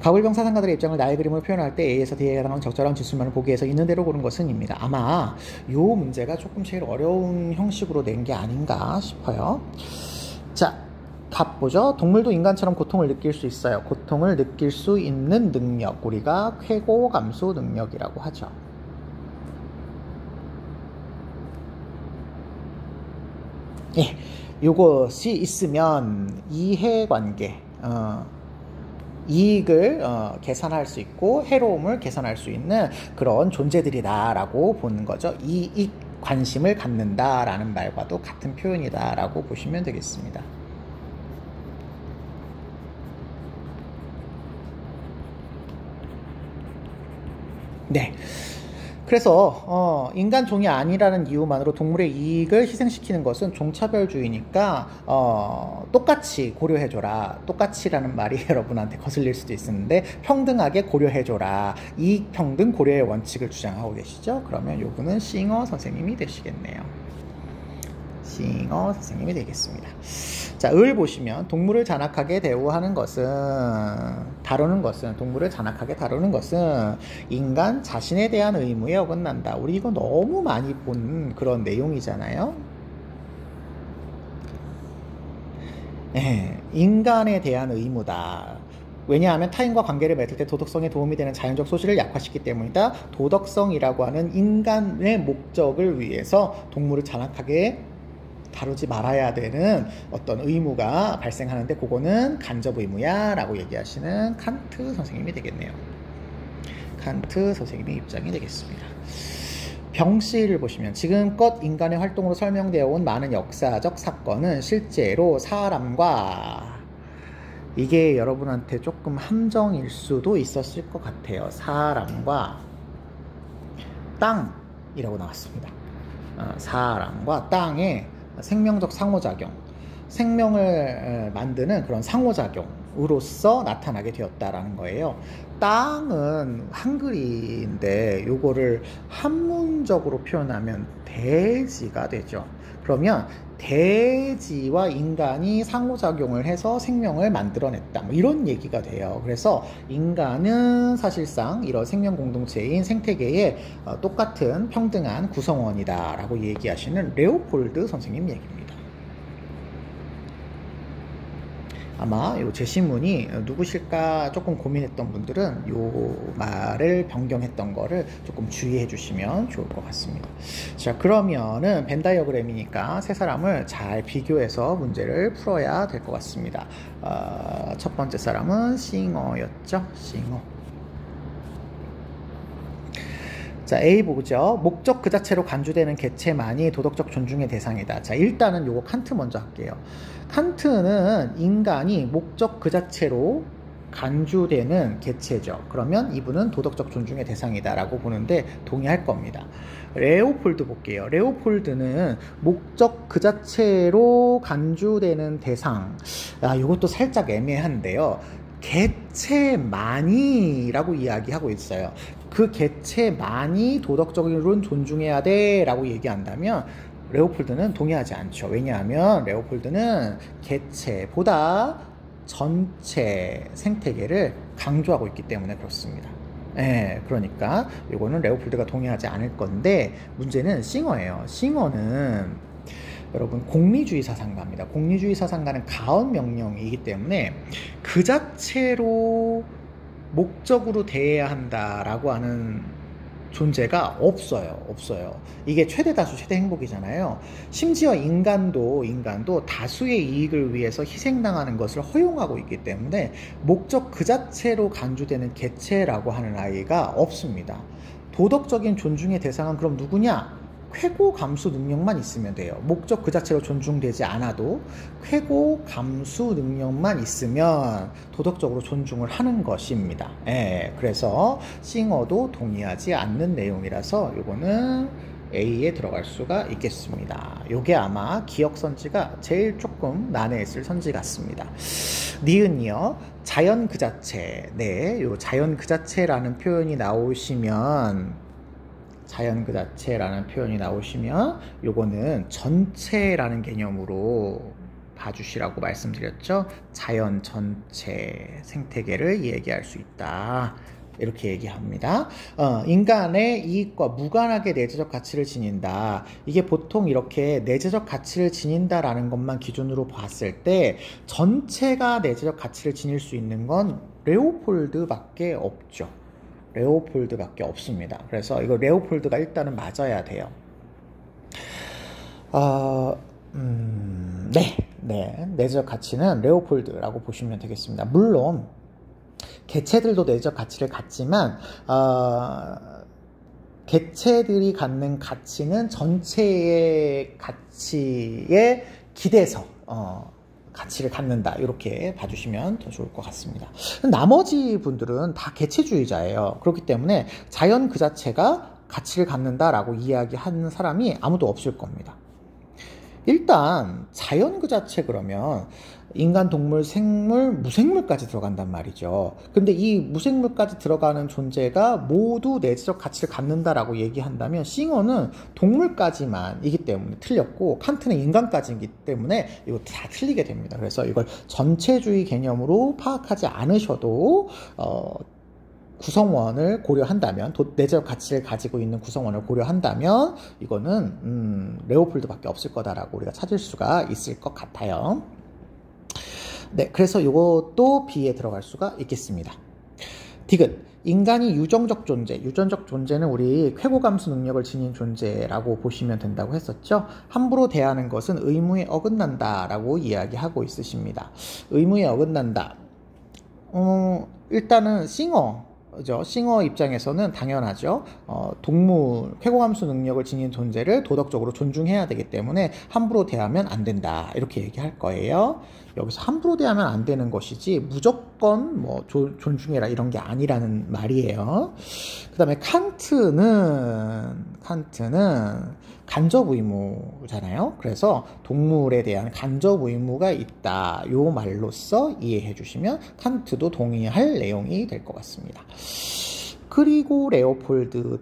가불병 사상가들의 입장을 나의 그림으로 표현할 때 A에서 D에 해당하는 적절한 지수만을 보기 위해서 있는 대로 고른 것은 입니다. 아마 이 문제가 조금 제일 어려운 형식으로 낸 게 아닌가 싶어요. 자, 답 보죠. 동물도 인간처럼 고통을 느낄 수 있어요. 고통을 느낄 수 있는 능력, 우리가 쾌고 감수 능력이라고 하죠. 예, 요것이 있으면 이해관계, 이익을 계산할 수 있고 해로움을 계산할 수 있는 그런 존재들이다 라고 보는 거죠. 이익 관심을 갖는다 라는 말과도 같은 표현이다 라고 보시면 되겠습니다. 네. 그래서 인간 종이 아니라는 이유만으로 동물의 이익을 희생시키는 것은 종차별주의니까 똑같이 고려해줘라. 똑같이라는 말이 여러분한테 거슬릴 수도 있었는데 평등하게 고려해줘라. 이익평등 고려의 원칙을 주장하고 계시죠. 그러면 요분은 싱어 선생님이 되시겠네요. 싱어 선생님이 되겠습니다. 자, 을 보시면 동물을 잔악하게 대우하는 것은, 동물을 잔악하게 다루는 것은 인간 자신에 대한 의무에 어긋난다. 우리 이거 너무 많이 본 그런 내용이잖아요. 네, 인간에 대한 의무다. 왜냐하면 타인과 관계를 맺을 때 도덕성에 도움이 되는 자연적 소실을 약화시키기 때문이다. 도덕성이라고 하는 인간의 목적을 위해서 동물을 잔악하게 다루지 말아야 되는 어떤 의무가 발생하는데 그거는 간접 의무야 라고 얘기하시는 칸트 선생님이 되겠네요. 칸트 선생님의 입장이 되겠습니다. 병씨를 보시면 지금껏 인간의 활동으로 설명되어 온 많은 역사적 사건은 실제로 사람과, 이게 여러분한테 조금 함정일 수도 있었을 것 같아요. 사람과 땅이라고 나왔습니다. 사람과 땅의 생명적 상호작용, 생명을 만드는 그런 상호작용으로서 나타나게 되었다라는 거예요. 땅은 한글인데 요거를 한문적으로 표현하면 대지가 되죠. 그러면 대지와 인간이 상호작용을 해서 생명을 만들어냈다, 뭐 이런 얘기가 돼요. 그래서 인간은 사실상 이런 생명 공동체인 생태계의 똑같은 평등한 구성원이다 라고 얘기하시는 레오폴드 선생님 얘기입니다. 아마 요 제시문이 누구실까 조금 고민했던 분들은 요 말을 변경했던 거를 조금 주의해 주시면 좋을 것 같습니다. 자, 그러면은 벤 다이어그램이니까 세 사람을 잘 비교해서 문제를 풀어야 될 것 같습니다. 첫 번째 사람은 싱어였죠. 싱어. 자, A 보죠. 목적 그 자체로 간주되는 개체만이 도덕적 존중의 대상이다. 자, 일단은 요거 칸트 먼저 할게요. 칸트는 인간이 목적 그 자체로 간주되는 개체죠. 그러면 이분은 도덕적 존중의 대상이다 라고 보는데 동의할 겁니다. 레오폴드 볼게요. 레오폴드는 목적 그 자체로 간주되는 대상, 이것도 살짝 애매한데요. 개체만이라고 이야기하고 있어요. 그 개체만이 도덕적으로는 존중해야 돼 라고 얘기한다면 레오폴드는 동의하지 않죠. 왜냐하면 레오폴드는 개체보다 전체 생태계를 강조하고 있기 때문에 그렇습니다. 예, 그러니까 이거는 레오폴드가 동의하지 않을 건데 문제는 싱어예요. 싱어는 여러분 공리주의 사상가입니다. 공리주의 사상가는 가언 명령이기 때문에 그 자체로 목적으로 대해야 한다라고 하는 존재가 없어요. 이게 최대 다수 최대 행복이잖아요. 심지어 인간도 다수의 이익을 위해서 희생당하는 것을 허용하고 있기 때문에 목적 그 자체로 간주되는 개체라고 하는 아이가 없습니다. 도덕적인 존중의 대상은 그럼 누구냐? 쾌고 감수 능력만 있으면 돼요. 목적 그 자체로 존중되지 않아도 쾌고 감수 능력만 있으면 도덕적으로 존중을 하는 것입니다. 예, 그래서 싱어도 동의하지 않는 내용이라서 요거는 A에 들어갈 수가 있겠습니다. 요게 아마 기억선지가 제일 조금 난해했을 선지 같습니다. 니은이요. 자연 그 자체. 네, 요 자연 그 자체라는 표현이 나오시면 요거는 전체라는 개념으로 봐주시라고 말씀드렸죠. 자연 전체 생태계를 얘기할 수 있다. 이렇게 얘기합니다. 인간의 이익과 무관하게 내재적 가치를 지닌다. 이게 보통 이렇게 내재적 가치를 지닌다라는 것만 기준으로 봤을 때 전체가 내재적 가치를 지닐 수 있는 건 레오폴드밖에 없죠. 레오폴드밖에 없습니다. 그래서 이거 레오폴드가 일단은 맞아야 돼요. 내재적 가치는 레오폴드라고 보시면 되겠습니다. 물론 개체들도 내재적 가치를 갖지만 개체들이 갖는 가치는 전체의 가치에 기대서 가치를 갖는다. 이렇게 봐주시면 더 좋을 것 같습니다. 나머지 분들은 다 개체주의자예요. 그렇기 때문에 자연 그 자체가 가치를 갖는다라고 이야기하는 사람이 아무도 없을 겁니다. 일단 자연 그 자체 그러면 인간, 동물, 생물, 무생물까지 들어간단 말이죠. 근데 이 무생물까지 들어가는 존재가 모두 내재적 가치를 갖는다라고 얘기한다면 싱어는 동물까지만이기 때문에 틀렸고 칸트는 인간까지이기 때문에 이거 다 틀리게 됩니다. 그래서 이걸 전체주의 개념으로 파악하지 않으셔도 구성원을 고려한다면, 내재적 가치를 가지고 있는 구성원을 고려한다면 이거는 레오폴드밖에 없을 거다라고 우리가 찾을 수가 있을 것 같아요. 네, 그래서 이것도 B에 들어갈 수가 있겠습니다. 디귿, 인간이 유전적 존재는 우리 쾌고감수 능력을 지닌 존재라고 보시면 된다고 했었죠. 함부로 대하는 것은 의무에 어긋난다라고 이야기하고 있으십니다. 의무에 어긋난다. 일단은 싱어 입장에서는 당연하죠. 동물, 쾌고감수 능력을 지닌 존재를 도덕적으로 존중해야 되기 때문에 함부로 대하면 안 된다. 이렇게 얘기할 거예요. 여기서 함부로 대하면 안 되는 것이지 무조건 뭐 존중해라 이런 게 아니라는 말이에요. 그 다음에 칸트는 간접 의무잖아요. 그래서 동물에 대한 간접 의무가 있다. 요 말로써 이해해 주시면 칸트도 동의할 내용이 될 것 같습니다. 그리고 레오폴드는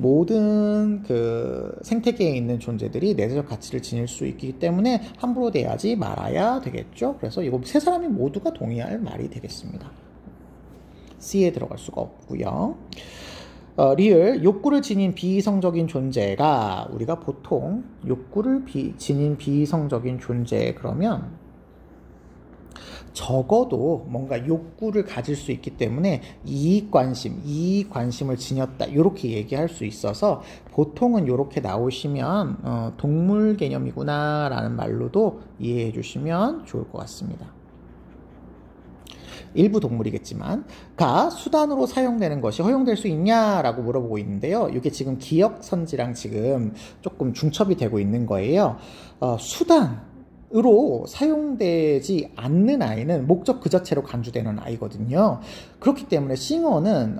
모든 그 생태계에 있는 존재들이 내재적 가치를 지닐 수 있기 때문에 함부로 대하지 말아야 되겠죠. 그래서 이거 세 사람이 모두가 동의할 말이 되겠습니다. C에 들어갈 수가 없고요. 리을, 욕구를 지닌 비이성적인 존재가 우리가 보통 욕구를 지닌 비이성적인 존재 그러면 적어도 뭔가 욕구를 가질 수 있기 때문에 이익 관심을 지녔다 이렇게 얘기할 수 있어서 보통은 이렇게 나오시면 동물 개념이구나 라는 말로도 이해해 주시면 좋을 것 같습니다. 일부 동물이겠지만 수단으로 사용되는 것이 허용될 수 있냐라고 물어보고 있는데요. 이게 지금 기억선지랑 지금 조금 중첩이 되고 있는 거예요. 수단으로 사용되지 않는 아이는 목적 그 자체로 간주되는 아이거든요. 그렇기 때문에 싱어는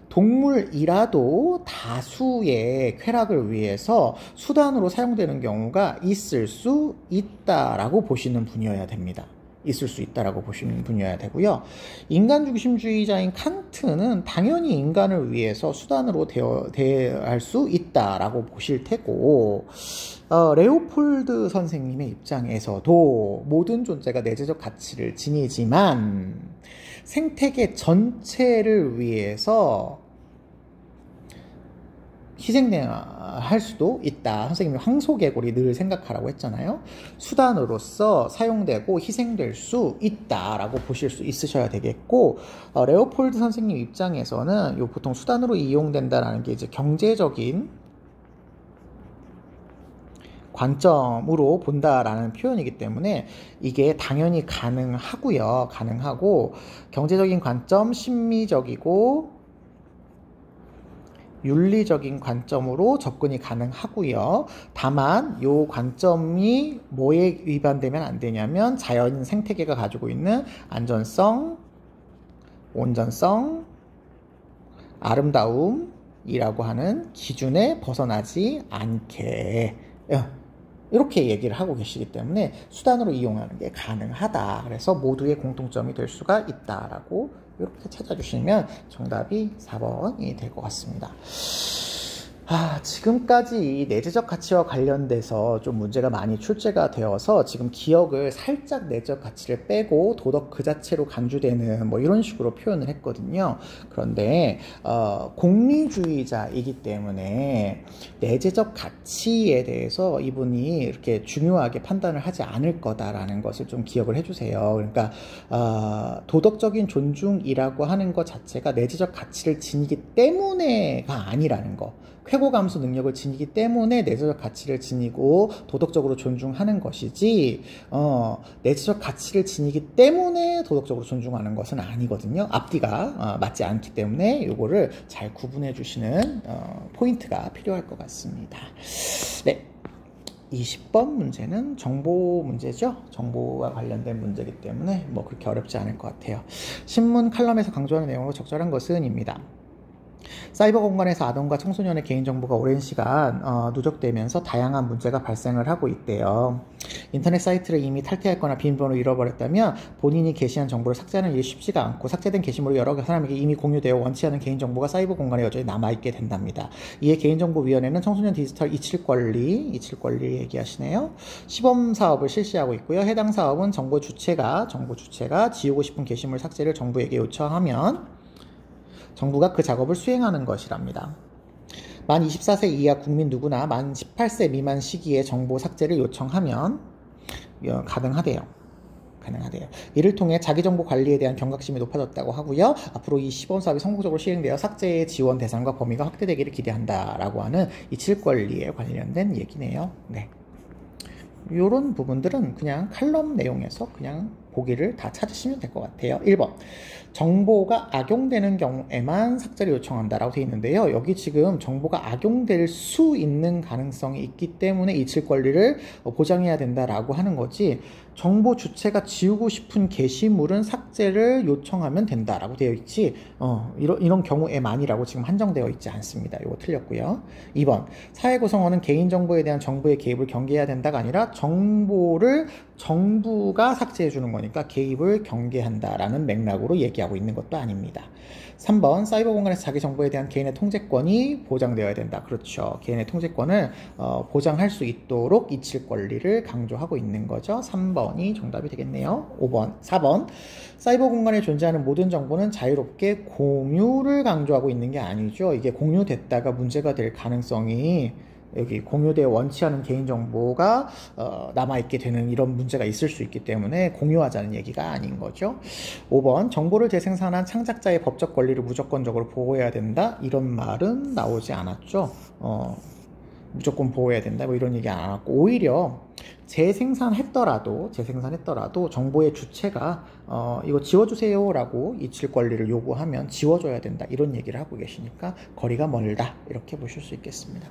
동물이라도 다수의 쾌락을 위해서 수단으로 사용되는 경우가 있을 수 있다라고 보시는 분이어야 됩니다. 있을 수 있다라고 보시는 분이어야 되고요. 인간 중심주의자인 칸트는 당연히 인간을 위해서 수단으로 대할 수 있다라고 보실 테고 레오폴드 선생님의 입장에서도 모든 존재가 내재적 가치를 지니지만 생태계 전체를 위해서 희생할 수도 있다. 선생님이 황소개구리 늘 생각하라고 했잖아요. 수단으로서 사용되고 희생될 수 있다라고 보실 수 있으셔야 되겠고 레오폴드 선생님 입장에서는 보통 수단으로 이용된다라는 게 이제 경제적인 관점으로 본다라는 표현이기 때문에 이게 당연히 가능하고 경제적인 관점, 심미적이고 윤리적인 관점으로 접근이 가능하고요. 다만 이 관점이 뭐에 위반되면 안 되냐면 자연 생태계가 가지고 있는 안전성, 온전성, 아름다움이라고 하는 기준에 벗어나지 않게 이렇게 얘기를 하고 계시기 때문에 수단으로 이용하는 게 가능하다. 그래서 모두의 공통점이 될 수가 있다라고 이렇게 찾아주시면 정답이 4번이 될 것 같습니다. 지금까지 내재적 가치와 관련돼서 좀 문제가 많이 출제가 되어서 지금 기억을 살짝 내적 가치를 빼고 도덕 그 자체로 간주되는 뭐 이런 식으로 표현을 했거든요. 그런데 공리주의자이기 때문에 내재적 가치에 대해서 이분이 이렇게 중요하게 판단을 하지 않을 거다라는 것을 좀 기억을 해주세요. 그러니까 도덕적인 존중이라고 하는 것 자체가 내재적 가치를 지니기 때문에가 아니라는 거. 쾌고 감수 능력을 지니기 때문에 내재적 가치를 지니고 도덕적으로 존중하는 것이지 내재적 가치를 지니기 때문에 도덕적으로 존중하는 것은 아니거든요. 앞뒤가 맞지 않기 때문에 이거를 잘 구분해 주시는 포인트가 필요할 것 같습니다. 네. 20번 문제는 정보 문제죠. 정보와 관련된 문제이기 때문에 뭐 그렇게 어렵지 않을 것 같아요. 신문 칼럼에서 강조하는 내용으로 적절한 것은 입니다. 사이버 공간에서 아동과 청소년의 개인정보가 오랜 시간 누적되면서 다양한 문제가 발생을 하고 있대요. 인터넷 사이트를 이미 탈퇴했거나 비밀번호를 잃어버렸다면 본인이 게시한 정보를 삭제하는 일이 쉽지가 않고 삭제된 게시물이 여러 사람에게 이미 공유되어 원치 않은 개인정보가 사이버 공간에 여전히 남아있게 된답니다. 이에 개인정보위원회는 청소년 디지털 이칠권리 얘기하시네요. 시범사업을 실시하고 있고요. 해당 사업은 정보 주체가 지우고 싶은 게시물 삭제를 정부에게 요청하면 정부가 그 작업을 수행하는 것이랍니다. 만 24세 이하 국민 누구나 만 18세 미만 시기에 정보 삭제를 요청하면 가능하대요. 이를 통해 자기정보 관리에 대한 경각심이 높아졌다고 하고요. 앞으로 이 시범사업이 성공적으로 시행되어 삭제의 지원 대상과 범위가 확대되기를 기대한다라고 하는 이칠권리에 관련된 얘기네요. 네. 이런 부분들은 그냥 칼럼 내용에서 그냥 보기를 다 찾으시면 될 것 같아요. 1번 정보가 악용되는 경우에만 삭제를 요청한다라고 되어 있는데요. 여기 지금 정보가 악용될 수 있는 가능성이 있기 때문에 이칠 권리를 보장해야 된다라고 하는 거지 정보 주체가 지우고 싶은 게시물은 삭제를 요청하면 된다라고 되어 있지 이런 경우에만이라고 지금 한정되어 있지 않습니다. 이거 틀렸고요. 2번 사회구성원은 개인정보에 대한 정부의 개입을 경계해야 된다가 아니라 정보를 정부가 삭제해 주는 거니까 개입을 경계한다라는 맥락으로 얘기하고 있는 것도 아닙니다. 3번 사이버 공간에서 자기 정보에 대한 개인의 통제권이 보장되어야 된다. 그렇죠. 개인의 통제권을 보장할 수 있도록 이칠 권리를 강조하고 있는 거죠. 3번이 정답이 되겠네요. 4번 사이버 공간에 존재하는 모든 정보는 자유롭게 공유를 강조하고 있는 게 아니죠. 이게 공유됐다가 문제가 될 가능성이 여기 공유되어 원치 않은 개인정보가 남아있게 되는 이런 문제가 있을 수 있기 때문에 공유하자는 얘기가 아닌 거죠. 5번 정보를 재생산한 창작자의 법적 권리를 무조건적으로 보호해야 된다. 이런 말은 나오지 않았죠. 무조건 보호해야 된다 뭐 이런 얘기 안 하고 오히려 재생산했더라도 정보의 주체가 이거 지워주세요 라고 이칠 권리를 요구하면 지워줘야 된다 이런 얘기를 하고 계시니까 거리가 멀다 이렇게 보실 수 있겠습니다.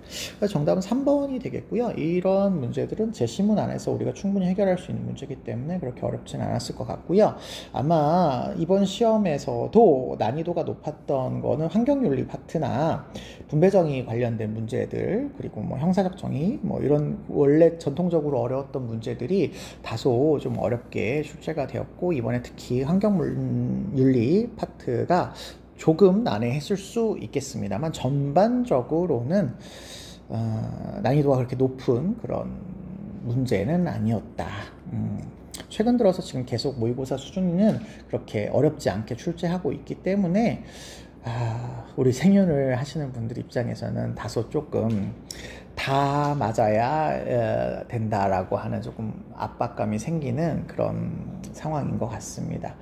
정답은 3번이 되겠고요. 이런 문제들은 제 시문 안에서 우리가 충분히 해결할 수 있는 문제이기 때문에 그렇게 어렵진 않았을 것 같고요. 아마 이번 시험에서도 난이도가 높았던 거는 환경윤리 파트나 분배정의 관련된 문제들 그리고 뭐 형사적 정의 뭐 이런 원래 전통적으로 어려웠던 문제들이 다소 좀 어렵게 출제가 되었고 이번에 특히 환경윤리 파트가 조금 난해했을 수 있겠습니다만 전반적으로는 난이도가 그렇게 높은 그런 문제는 아니었다. 최근 들어서 지금 계속 모의고사 수준은 그렇게 어렵지 않게 출제하고 있기 때문에 우리 생윤을 하시는 분들 입장에서는 다소 조금 다 맞아야 된다라고 하는 조금 압박감이 생기는 그런 상황인 것 같습니다.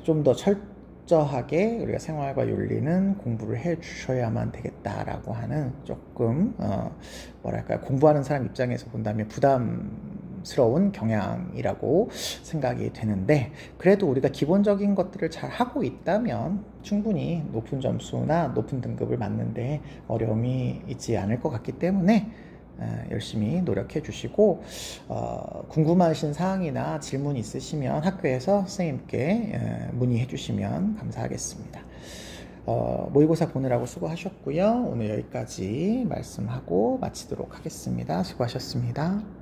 좀 더 철저하게 우리가 생활과 윤리는 공부를 해 주셔야만 되겠다라고 하는 조금 뭐랄까요 공부하는 사람 입장에서 본다면 부담 부담스러운 경향이라고 생각이 되는데, 그래도 우리가 기본적인 것들을 잘 하고 있다면 충분히 높은 점수나 높은 등급을 맞는데 어려움이 있지 않을 것 같기 때문에 열심히 노력해 주시고, 궁금하신 사항이나 질문 있으시면 학교에서 선생님께 문의해 주시면 감사하겠습니다. 모의고사 보느라고 수고하셨고요. 오늘 여기까지 말씀하고 마치도록 하겠습니다. 수고하셨습니다.